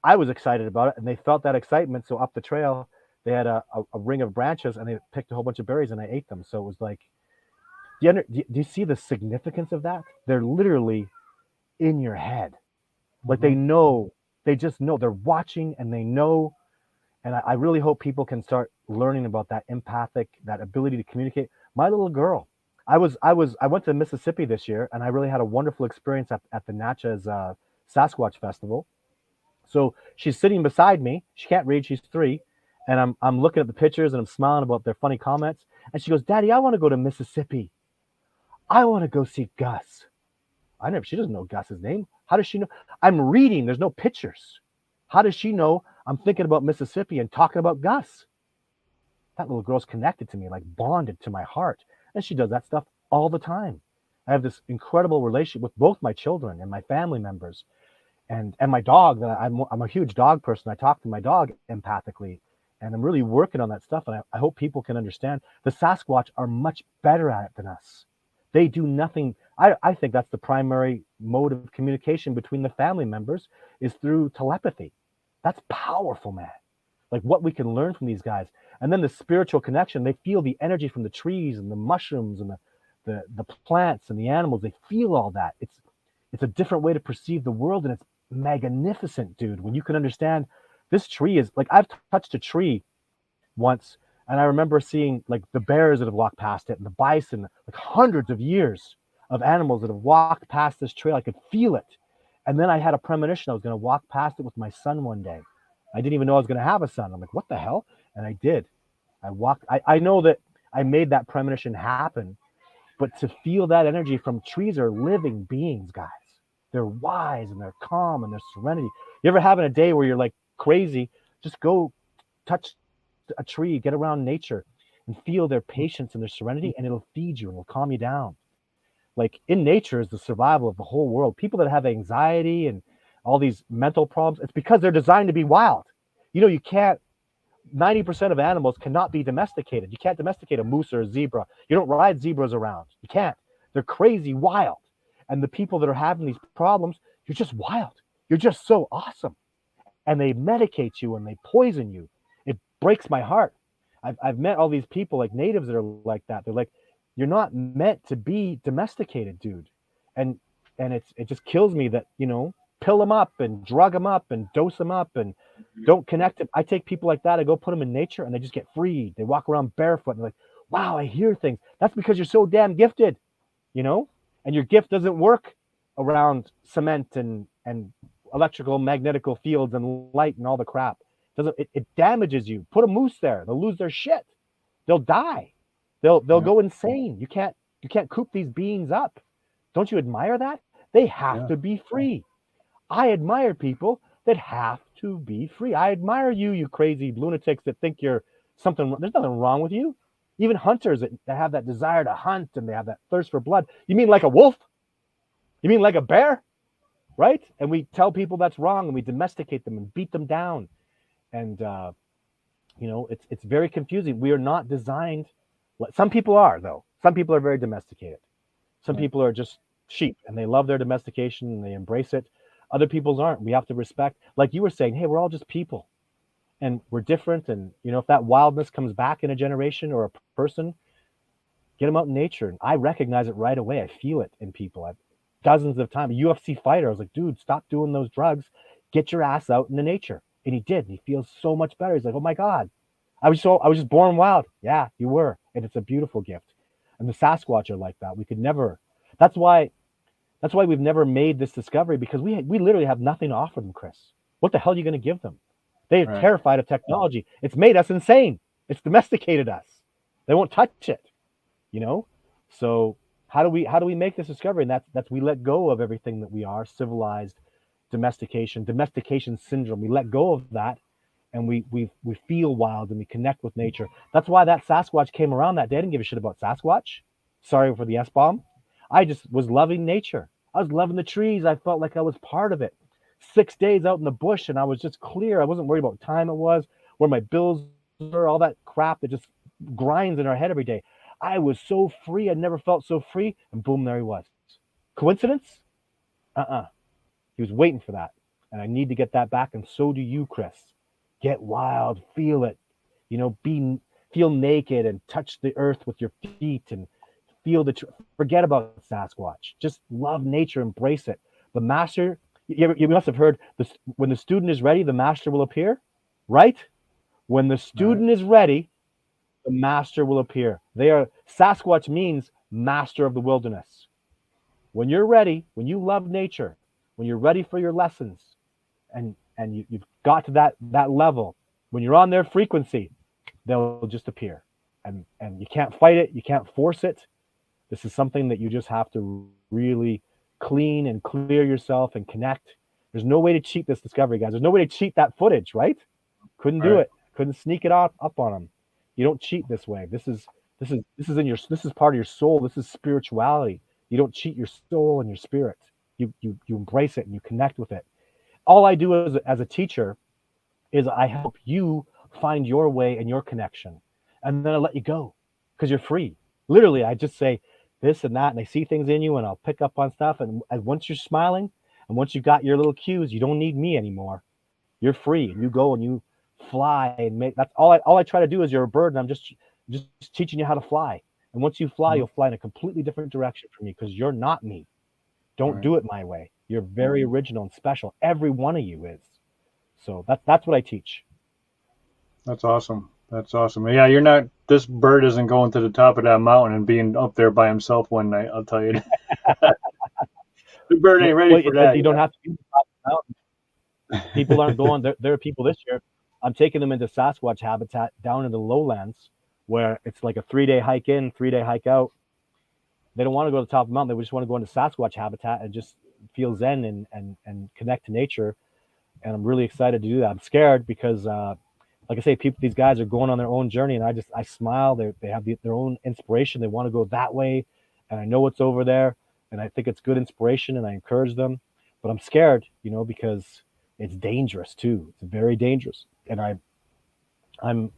I was excited about it, and they felt that excitement. So up the trail, they had a ring of branches, and they picked a whole bunch of berries, and I ate them. So it was like, do you see the significance of that? They're literally in your head. Like, they know, they just know. They're watching, and they know. And I really hope people can start learning about that that ability to communicate. My little girl, I went to Mississippi this year, and I really had a wonderful experience at the Natchez Sasquatch Festival. So she's sitting beside me. She can't read. She's 3. And I'm looking at the pictures, and I'm smiling about their funny comments. And she goes, "Daddy, I want to go to Mississippi. I want to go see Gus." She doesn't know Gus's name. How does she know? I'm reading. There's no pictures. How does she know I'm thinking about Mississippi and talking about Gus? That little girl's connected to me, like bonded to my heart. And she does that stuff all the time. I have this incredible relationship with both my children and my family members, and my dog. That I'm a huge dog person. I talk to my dog empathically, And I'm really working on that stuff. And I hope people can understand the Sasquatch are much better at it than us. They do nothing. I think that's the primary mode of communication between the family members is through telepathy. That's powerful, man. Like what we can learn from these guys. And then the spiritual connection, they feel the energy from the trees and the mushrooms and the plants and the animals. They feel all that. It's a different way to perceive the world, and it's magnificent, dude. When you can understand this tree is like, I've touched a tree once, and I remember seeing like the bears that have walked past it and the bison, like hundreds of years of animals that have walked past this trail. I could feel it. And then I had a premonition I was going to walk past it with my son one day. I didn't even know I was going to have a son. I'm like, what the hell? And I did. I know that I made that premonition happen, but to feel that energy from trees are living beings, guys. They're wise and they're calm and they're serenity. You ever having a day where you're like crazy, just go touch a tree, get around nature and feel their patience and their serenity, and it'll feed you and it'll calm you down. Like in nature is the survival of the whole world. People that have anxiety and all these mental problems, it's because they're designed to be wild. You know, you can't, 90% of animals cannot be domesticated. You can't domesticate a moose or a zebra. You don't ride zebras around. You can't. They're crazy wild. And the people that are having these problems, you're just wild. You're just so awesome. And they medicate you and they poison you. It breaks my heart. I've met all these people like natives that are like that. They're like, you're not meant to be domesticated, dude. And it just kills me that, you know, pill them up and drug them up and dose them up and don't connect them. I take people like that, I go put them in nature and they just get freed. They walk around barefoot and they're like, wow, I hear things. That's because you're so damn gifted, you know? And your gift doesn't work around cement and electrical magnetical fields and light and all the crap. It damages you. Put a moose there, they'll lose their shit. They'll die. They'll go insane. You can't coop these beings up. Don't you admire that? They have to be free. I admire people that have to be free. I admire you crazy lunatics that think you're something. There's nothing wrong with you. Even hunters that have that desire to hunt and they have that thirst for blood. You mean like a wolf? You mean like a bear? Right? And we tell people that's wrong and we domesticate them and beat them down. And, you know, it's very confusing. We are not designed. Some people are, though. Some people are very domesticated. Some people are just sheep and they love their domestication and they embrace it. Other people's aren't. We have to respect, like you were saying, hey, we're all just people and we're different. And, you know, if that wildness comes back in a generation or a person, get them out in nature. And I recognize it right away. I feel it in people. I've dozens of times. A UFC fighter, I was like, dude, stop doing those drugs. Get your ass out in the nature. And he did. And he feels so much better. He's like, oh my God, I was just born wild. Yeah, you were. And it's a beautiful gift. And the Sasquatch are like that. We could never, that's why we've never made this discovery, because we literally have nothing to offer them, Chris. What the hell are you going to give them? They are terrified of technology. It's made us insane. It's domesticated us. They won't touch it, you know? So how do we make this discovery? And that's we let go of everything that we are, civilized, domestication syndrome. We let go of that and we feel wild and we connect with nature. That's why that Sasquatch came around that day. I didn't give a shit about Sasquatch. Sorry for the S-bomb. I just was loving nature. I was loving the trees. I felt like I was part of it. 6 days out in the bush and I was just clear. I wasn't worried about what time it was, where my bills were, all that crap that just grinds in our head every day. I was so free. I never felt so free. And boom, there he was. Coincidence? He was waiting for that. And I need to get that back. And so do you, Chris. Get wild. Feel it. You know, feel naked and touch the earth with your feet and feel forget about Sasquatch. Just love nature, embrace it. The master, you must have heard this, when the student is ready, the master will appear, right? When the student is ready, the master will appear. Sasquatch means master of the wilderness. When you're ready, when you love nature, when you're ready for your lessons, and you've got to that level, when you're on their frequency, they'll just appear. And you can't fight it, you can't force it. This is something that you just have to really clean and clear yourself and connect. There's no way to cheat this discovery, guys. There's no way to cheat that footage, right? Couldn't do it. Couldn't sneak it up on them. You don't cheat this way. This is part of your soul. This is spirituality. You don't cheat your soul and your spirit. You embrace it and you connect with it. All I do as a teacher is I help you find your way and your connection. And then I let you go because you're free. Literally, I just say this and that, and I see things in you, and I'll pick up on stuff. And once you're smiling, and once you've got your little cues, you don't need me anymore. You're free, and you go and you fly and make. That's all I try to do is you're a bird, and I'm just teaching you how to fly. And once you fly, you'll fly in a completely different direction from me because you're not me. Don't do it my way. You're very original and special. Every one of you is. So that's what I teach. That's awesome. That's awesome. Yeah, you're not. This bird isn't going to the top of that mountain and being up there by himself one night. I'll tell you. The bird ain't ready for that. You don't have to be the top of the mountain. People aren't going. There are people this year. I'm taking them into Sasquatch habitat down in the lowlands where it's like a 3-day hike in, 3-day hike out. They don't want to go to the top of the mountain. They just want to go into Sasquatch habitat and just feel zen and connect to nature. And I'm really excited to do that. I'm scared because, like I say, these guys are going on their own journey, and I smile. They have their own inspiration. They want to go that way, and I know what's over there, and I think it's good inspiration, and I encourage them. But I'm scared, because it's dangerous too. It's very dangerous, and I'm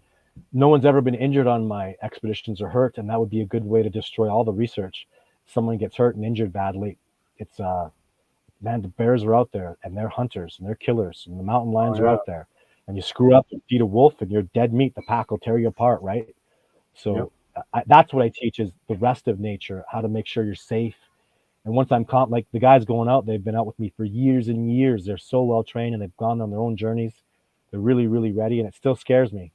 no one's ever been injured on my expeditions or hurt, and that would be a good way to destroy all the research. If someone gets hurt and injured badly, it's man, the bears are out there, and they're hunters, and they're killers, and the mountain lions are out there. And you screw up and feed a wolf, and you're dead meat. The pack will tear you apart, right? So that's what I teach is the rest of nature, how to make sure you're safe. And once I'm like the guys going out, they've been out with me for years and years. They're so well trained, and they've gone on their own journeys. They're really, really ready, and it still scares me.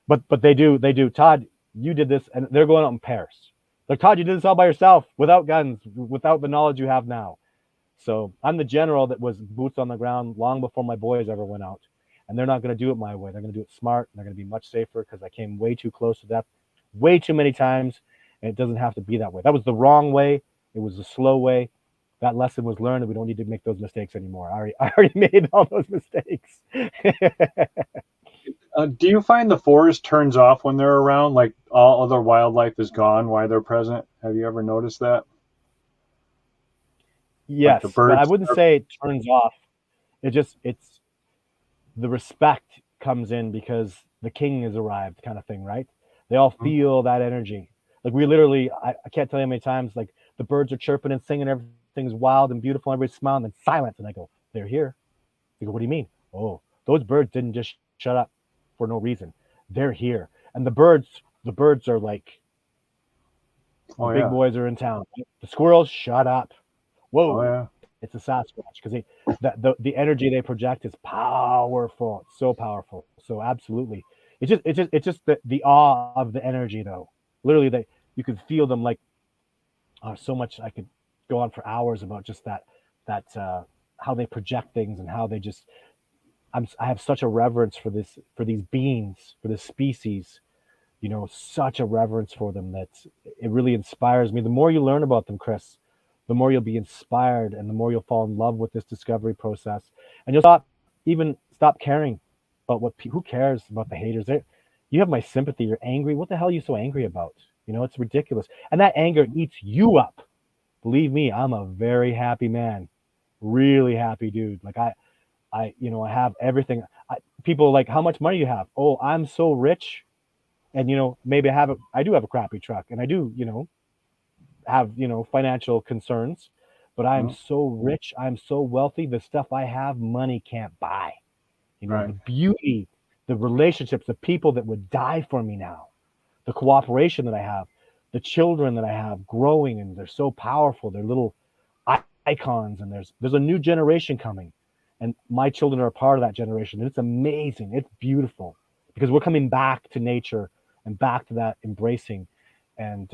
But they do. Todd, you did this, and they're going out in pairs. Like, Todd, you did this all by yourself, without guns, without the knowledge you have now. So I'm the general that was boots on the ground long before my boys ever went out. And they're not going to do it my way. They're going to do it smart. And they're going to be much safer because I came way too close to death way too many times. And it doesn't have to be that way. That was the wrong way. It was the slow way. That lesson was learned, and we don't need to make those mistakes anymore. I already made all those mistakes. Do you find the forest turns off when they're around, like all other wildlife is gone while they're present? Have you ever noticed that? Yes, like but I wouldn't say it turns off. It's the respect comes in because the king has arrived, kind of thing, right? They all feel that energy. Like we literally, I can't tell you how many times, like the birds are chirping and singing, everything's wild and beautiful, everybody's smiling, and silence. And I go, they're here. They go, what do you mean? Oh, those birds didn't just shut up for no reason. They're here. And the birds are like, big boys are in town. The squirrels, shut up. Whoa, it's a Sasquatch because the energy they project is powerful. It's so powerful. So absolutely, it's just the awe of the energy though. Literally, you could feel them like so much. I could go on for hours about just that how they project things and how they just. I have such a reverence for these beings, for this species. Such a reverence for them that it really inspires me. The more you learn about them, Chris, the more you'll be inspired, and the more you'll fall in love with this discovery process, and you'll stop caring about who cares about the haters. You have my sympathy. You're angry. What the hell are you so angry about? It's ridiculous, and that anger eats you up. Believe me, I'm a very happy man, really happy dude. Like I have everything. People are like, how much money you have? Oh, I'm so rich, and maybe I do have a crappy truck, and I do have financial concerns, but I'm so rich, I'm so wealthy, the stuff I have money can't buy. The beauty, the relationships, the people that would die for me now, the cooperation that I have, the children that I have growing, and they're so powerful. They're little icons, and there's a new generation coming, and my children are a part of that generation, and it's amazing. It's beautiful because we're coming back to nature and back to that embracing. And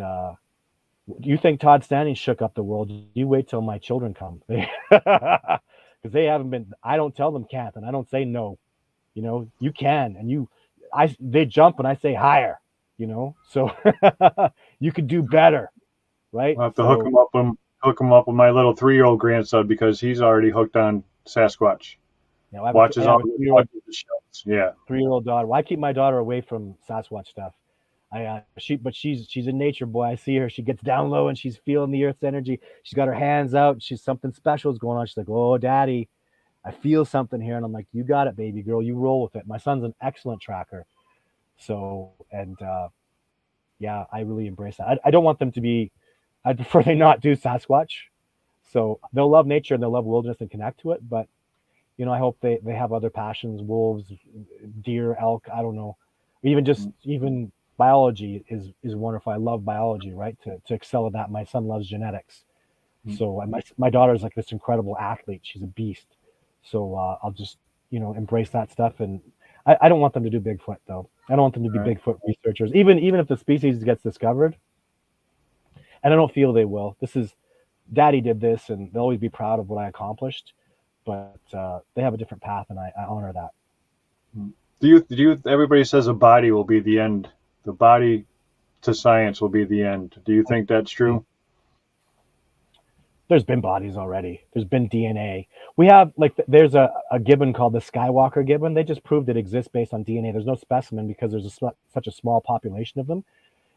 you think Todd Standing shook up the world? You wait till my children come, because they haven't been. I don't tell them can't, and I don't say no. You can, and they jump, and I say higher. So you could do better, right? I'll have to hook him up with my little 3-year-old grandson because he's already hooked on Sasquatch. Watches all the shows. Yeah, 3-year-old daughter. Well, I keep my daughter away from Sasquatch stuff. She's a nature boy. I see her. She gets down low and she's feeling the earth's energy. She's got her hands out. Something special is going on. She's like, "Oh, Daddy, I feel something here." And I'm like, "You got it, baby girl. You roll with it." My son's an excellent tracker. So, and yeah, I really embrace that. I don't want them to be, I prefer they not do Sasquatch. So they'll love nature and they'll love wilderness and connect to it. But, I hope they have other passions, wolves, deer, elk, I don't know. Even biology is wonderful. I love biology, right? To excel at that. My son loves genetics. So my daughter's like this incredible athlete. She's a beast. So I'll just embrace that stuff. And I don't want them to do Bigfoot though. I don't want them to be Right. Bigfoot researchers. Even if the species gets discovered, and I don't feel they will. This is Daddy did this, and they'll always be proud of what I accomplished. But they have a different path, and I honor that. Everybody says a body will be the end. The body to science will be the end. Do you think that's true? There's been bodies already. There's been DNA. We have there's a gibbon called the Skywalker gibbon. They just proved it exists based on DNA. There's no specimen because there's such a small population of them.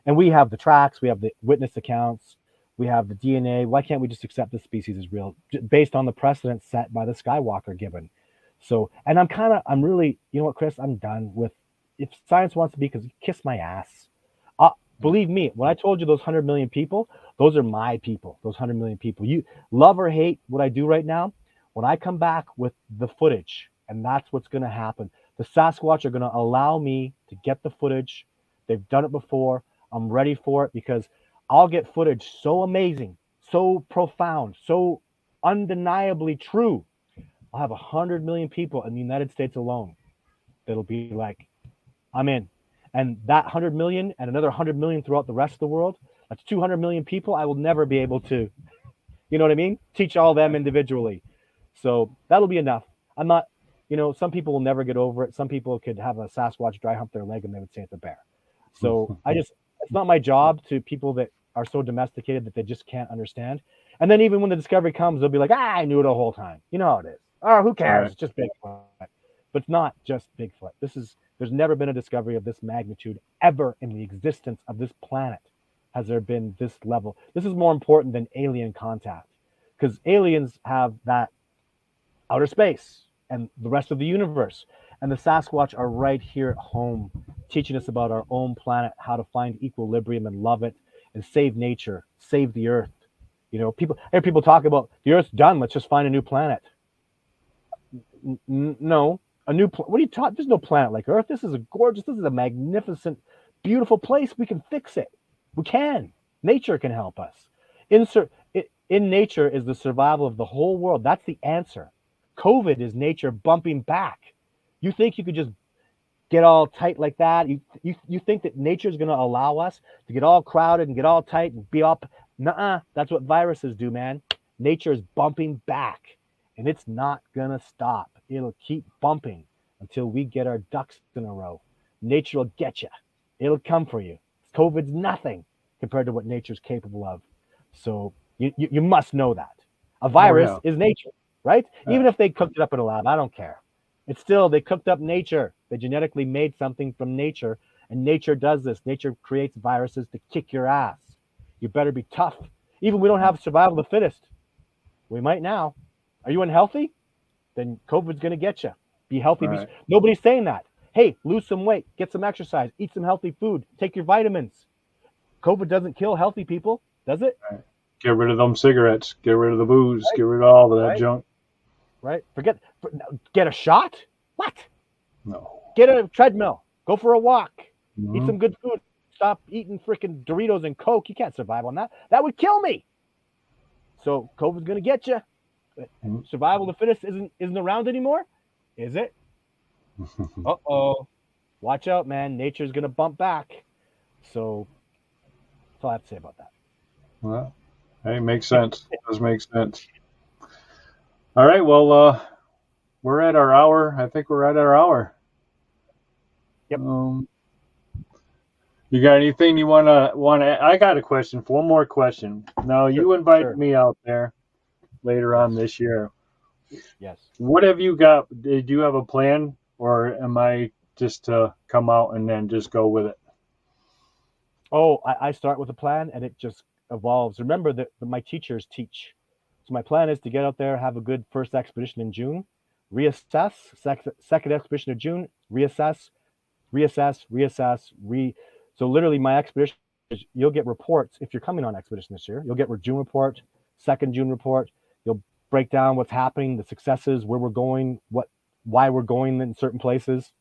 And we have the tracks, we have the witness accounts, we have the DNA. Why can't we just accept this species as real based on the precedent set by the Skywalker gibbon? So, and I'm really, you know what, Chris, I'm done with, if science wants to be, because kiss my ass. Believe me, when I told you those 100 million people, those are my people, those 100 million people. You love or hate what I do right now. When I come back with the footage, and that's what's going to happen, the Sasquatch are going to allow me to get the footage. They've done it before. I'm ready for it because I'll get footage so amazing, so profound, so undeniably true. I'll have 100 million people in the United States alone that'll be like, I'm in. And that 100 million and another 100 million throughout the rest of the world, that's 200 million people. I will never be able to, you know what I mean? Teach all them individually. So that'll be enough. I'm not, some people will never get over it. Some people could have a Sasquatch dry hump their leg and they would say it's a bear. So it's not my job to people that are so domesticated that they just can't understand. And then even when the discovery comes, they'll be like, I knew it the whole time. You know how it is. Oh, who cares? Right. It's just Bigfoot. But it's not just Bigfoot. There's never been a discovery of this magnitude ever in the existence of this planet. Has there been this level? This is more important than alien contact because aliens have that outer space and the rest of the universe. And the Sasquatch are right here at home, teaching us about our own planet, how to find equilibrium and love it and save nature, save the earth. I hear people talk about the earth's done. Let's just find a new planet. No, what are you talking? There's no planet like Earth. This is a magnificent, beautiful place. We can fix it. We can. Nature can help us. In nature is the survival of the whole world. That's the answer. COVID is nature bumping back. You think you could just get all tight like that? You think that nature is going to allow us to get all crowded and get all tight and be up? Nuh-uh. That's what viruses do, man. Nature is bumping back, and it's not going to stop. It'll keep bumping until we get our ducks in a row. Nature will get you. It'll come for you. COVID's nothing compared to what nature's capable of. So you must know that. A virus is nature, right? Yeah. Even if they cooked it up in a lab, I don't care. It's still, they cooked up nature. They genetically made something from nature, and nature does this. Nature creates viruses to kick your ass. You better be tough. Even we don't have survival of the fittest. We might now. Are you unhealthy? Then COVID's going to get you. Be healthy. Right. Nobody's saying that. Hey, lose some weight, get some exercise, eat some healthy food, take your vitamins. COVID doesn't kill healthy people, does it? Right. Get rid of them cigarettes. Get rid of the booze. Right. Get rid of all of that junk. Right. Get a shot? What? No. Get a treadmill. Go for a walk. Mm-hmm. Eat some good food. Stop eating freaking Doritos and Coke. You can't survive on that. That would kill me. So COVID's going to get you. Mm-hmm. Survival of the fittest isn't around anymore, is it? Uh-oh. Watch out, man. Nature's going to bump back. So that's all I have to say about that. Well, hey, makes sense. It does make sense. All right. Well, we're at our hour. I think we're at our hour. Yep. You got anything you want to? I got a question. One more question. Now, you invited me out there later on this year. Yes. What have you got? Do you have a plan, or am I just to come out and then just go with it? Oh, I start with a plan and it just evolves. Remember that my teachers teach. So my plan is to get out there, have a good first expedition in June, reassess, second expedition of June, reassess, reassess. So literally my expedition is you'll get reports if you're coming on expedition this year. You'll get a June report, second June report. You'll break down what's happening, the successes, where we're going, why we're going in certain places.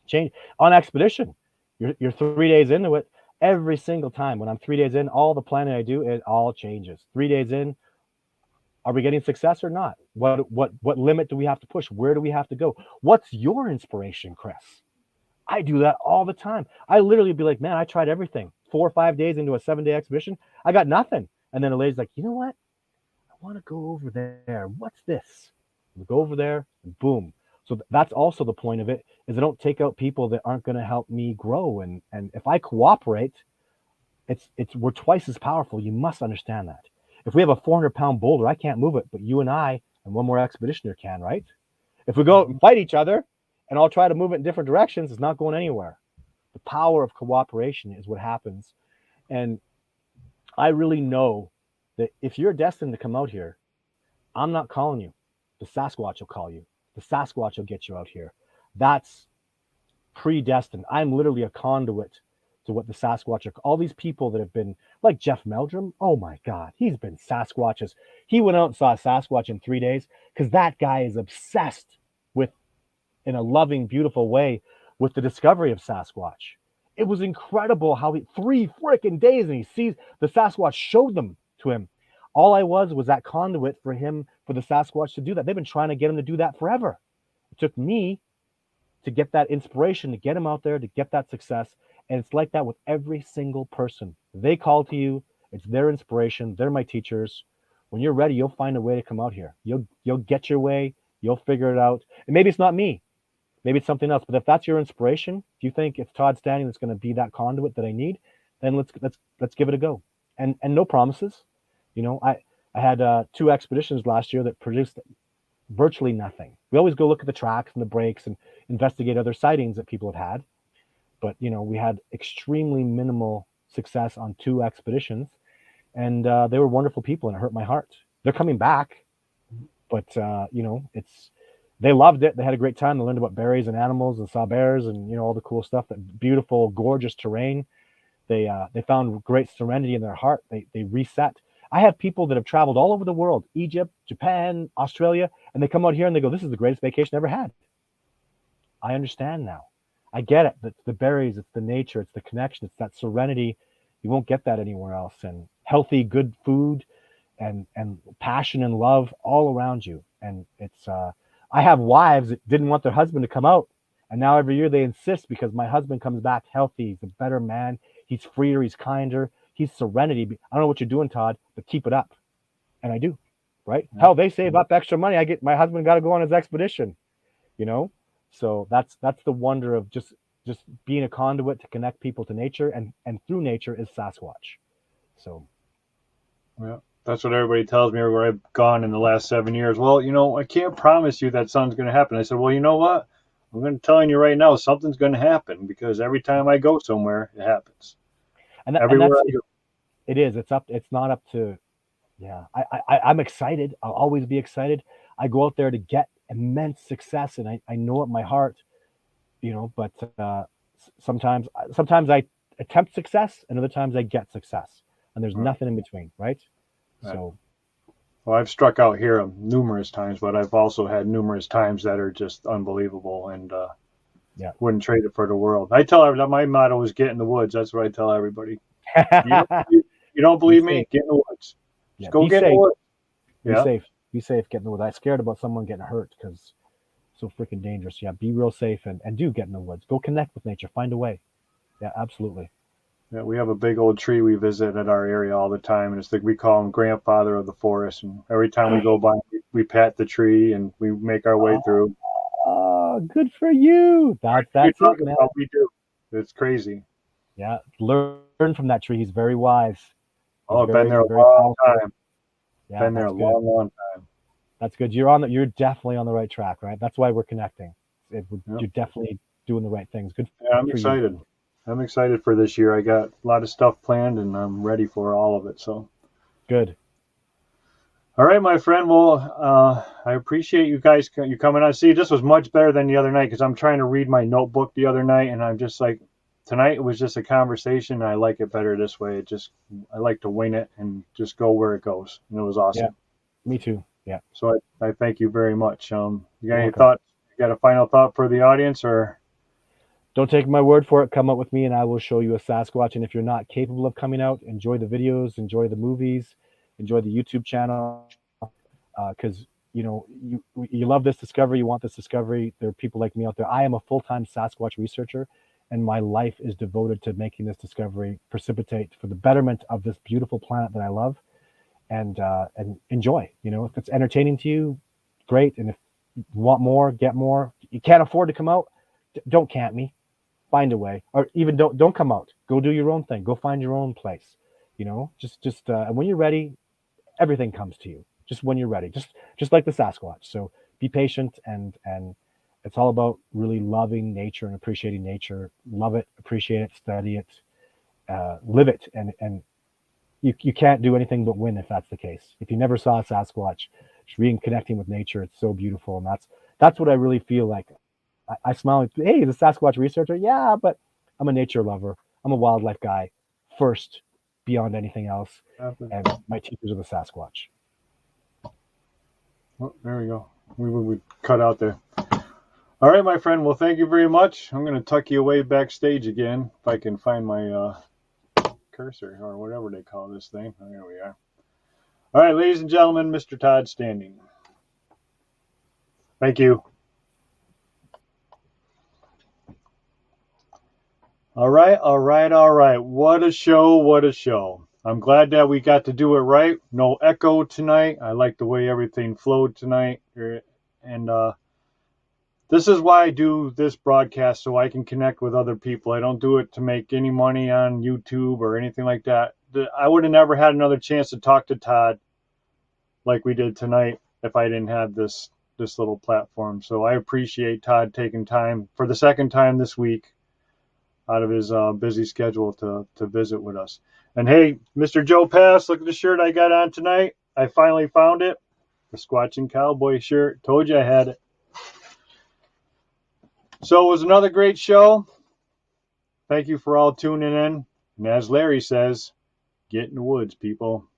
Change on expedition. You're 3 days into it. Every single time when I'm 3 days in, all the planning I do, it all changes. 3 days in, are we getting success or not? What limit do we have to push? Where do we have to go? What's your inspiration, Chris? I do that all the time. I literally be like, man, I tried everything. 4 or 5 days into a 7-day expedition, I got nothing. And then a lady's like, you know what? I want to go over there. What's this? We go over there, and boom. So that's also the point of it, is I don't take out people that aren't going to help me grow. And if I cooperate, we're twice as powerful. You must understand that. If we have a 400-pound boulder, I can't move it, but you and I and one more expeditioner can, right? If we go out and fight each other and I'll try to move it in different directions, it's not going anywhere. The power of cooperation is what happens. And I really know that if you're destined to come out here, I'm not calling you. The Sasquatch will call you. The Sasquatch will get you out here. That's predestined. I'm literally a conduit to what the Sasquatch are. All these people that have been, like Jeff Meldrum, oh my God, he's been Sasquatches. He went out and saw a Sasquatch in 3 days because that guy is obsessed with, in a loving, beautiful way, with the discovery of Sasquatch. It was incredible how 3 freaking days and he sees the Sasquatch showed them to him. All I was that conduit for him, for the Sasquatch to do that. They've been trying to get him to do that forever. It took me to get that inspiration, to get him out there, to get that success. And it's like that with every single person. They call to you. It's their inspiration. They're my teachers. When you're ready, you'll find a way to come out here. You'll get your way. You'll figure it out. And maybe it's not me. Maybe it's something else. But if that's your inspiration, if you think it's Todd Standing that's going to be that conduit that I need, then let's give it a go. And no promises. You know, I had 2 expeditions last year that produced virtually nothing. We always go look at the tracks and the breaks and investigate other sightings that people have had. But, you know, we had extremely minimal success on 2 expeditions. And they were wonderful people, and it hurt my heart. They're coming back. But, you know, they loved it. They had a great time. They learned about berries and animals and saw bears and, you know, all the cool stuff, that beautiful, gorgeous terrain. They found great serenity in their heart. They reset. I have people that have traveled all over the world, Egypt, Japan, Australia, and they come out here and they go, this is the greatest vacation I ever had. I understand now. I get it. It's the berries, it's the nature, it's the connection, it's that serenity. You won't get that anywhere else. And healthy, good food and passion and love all around you. And it's, I have wives that didn't want their husband to come out. And now every year they insist because my husband comes back healthy. He's a better man. He's freer. He's kinder. He's serenity. I don't know what you're doing, Todd, but keep it up. And I do, right? Hell, they save up extra money. My husband got to go on his expedition, you know? So that's the wonder of just being a conduit to connect people to nature, and through nature is Sasquatch. So, yeah, that's what everybody tells me everywhere I've gone in the last 7 years. Well, you know, I can't promise you that something's going to happen. I said, well, you know what? I'm going to tell you right now, something's going to happen because every time I go somewhere, it happens. Everywhere I go. It is. It's not up to. Yeah, I'm excited. I'll always be excited. I go out there to get immense success, and I know it in my heart, you know. But sometimes I attempt success, and other times I get success, and there's nothing in between, right? So, well, I've struck out here numerous times, but I've also had numerous times that are just unbelievable, and wouldn't trade it for the world. I tell everybody, my motto is get in the woods. That's what I tell everybody. You don't believe me? Get in the woods. Just go get in the woods. Yeah. Be safe. Get in the woods. I'm scared about someone getting hurt because it's so freaking dangerous. Yeah, be real safe and do get in the woods. Go connect with nature. Find a way. Yeah, absolutely. Yeah, we have a big old tree we visit at our area all the time, and it's like we call him grandfather of the forest. And every time we go by, we pat the tree and we make our way through. Oh, good for you. That's it, man. How we do. It's crazy. Yeah, learn from that tree. He's very wise. I've been there a long time. Yeah, been there a long time. That's good. You're definitely on the right track, right? That's why we're connecting. You're definitely doing the right things. Good. Yeah, I'm excited. I'm excited for this year. I got a lot of stuff planned, and I'm ready for all of it. So good. All right, my friend. Well, I appreciate you guys you coming on. See, this was much better than the other night because I'm trying to read my notebook the other night, and I'm just like, tonight it was just a conversation. I like it better this way. I like to wing it and just go where it goes. And it was awesome. Yeah, me too. Yeah. So I thank you very much. You got any welcome. thoughts? You got a final thought for the audience, or? Don't take my word for it. Come out with me and I will show you a Sasquatch. And if you're not capable of coming out, enjoy the videos, enjoy the movies, enjoy the YouTube channel. Because you love this discovery, you want this discovery. There are people like me out there. I am a full-time Sasquatch researcher, and my life is devoted to making this discovery precipitate for the betterment of this beautiful planet that I love. And enjoy. If it's entertaining to you, great. And if you want more, get more. You can't afford to come out, don't camp me. Find a way, or even don't come out. Go do your own thing. Go find your own place. Just and when you're ready, everything comes to you. Just when you're ready, just like the Sasquatch. So be patient, and it's all about really loving nature and appreciating nature. Love it, appreciate it, study it, live it, and you can't do anything but win if that's the case. If you never saw a Sasquatch, just reconnecting with nature, it's so beautiful, and that's what I really feel like. I smile like, hey, the Sasquatch researcher, yeah, but I'm a nature lover. I'm a wildlife guy first, beyond anything else, and my teachers are the Sasquatch. Oh, there we go. We cut out there. All right, my friend. Well, thank you very much. I'm going to tuck you away backstage again if I can find my cursor or whatever they call this thing. Oh, there we are. All right, ladies and gentlemen, Mr. Todd standing. Thank you. All right. What a show. I'm glad that we got to do it right. No echo tonight. I like the way everything flowed tonight. And this is why I do this broadcast, so I can connect with other people. I don't do it to make any money on YouTube or anything like that. I would have never had another chance to talk to Todd like we did tonight if I didn't have this little platform. So I appreciate Todd taking time for the second time this week out of his busy schedule to visit with us. And hey, Mr. Joe Pass, look at the shirt I got on tonight. I finally found it. The Squatching Cowboy shirt. Told you I had it. So it was another great show. Thank you for all tuning in. And as Larry says, get in the woods, people.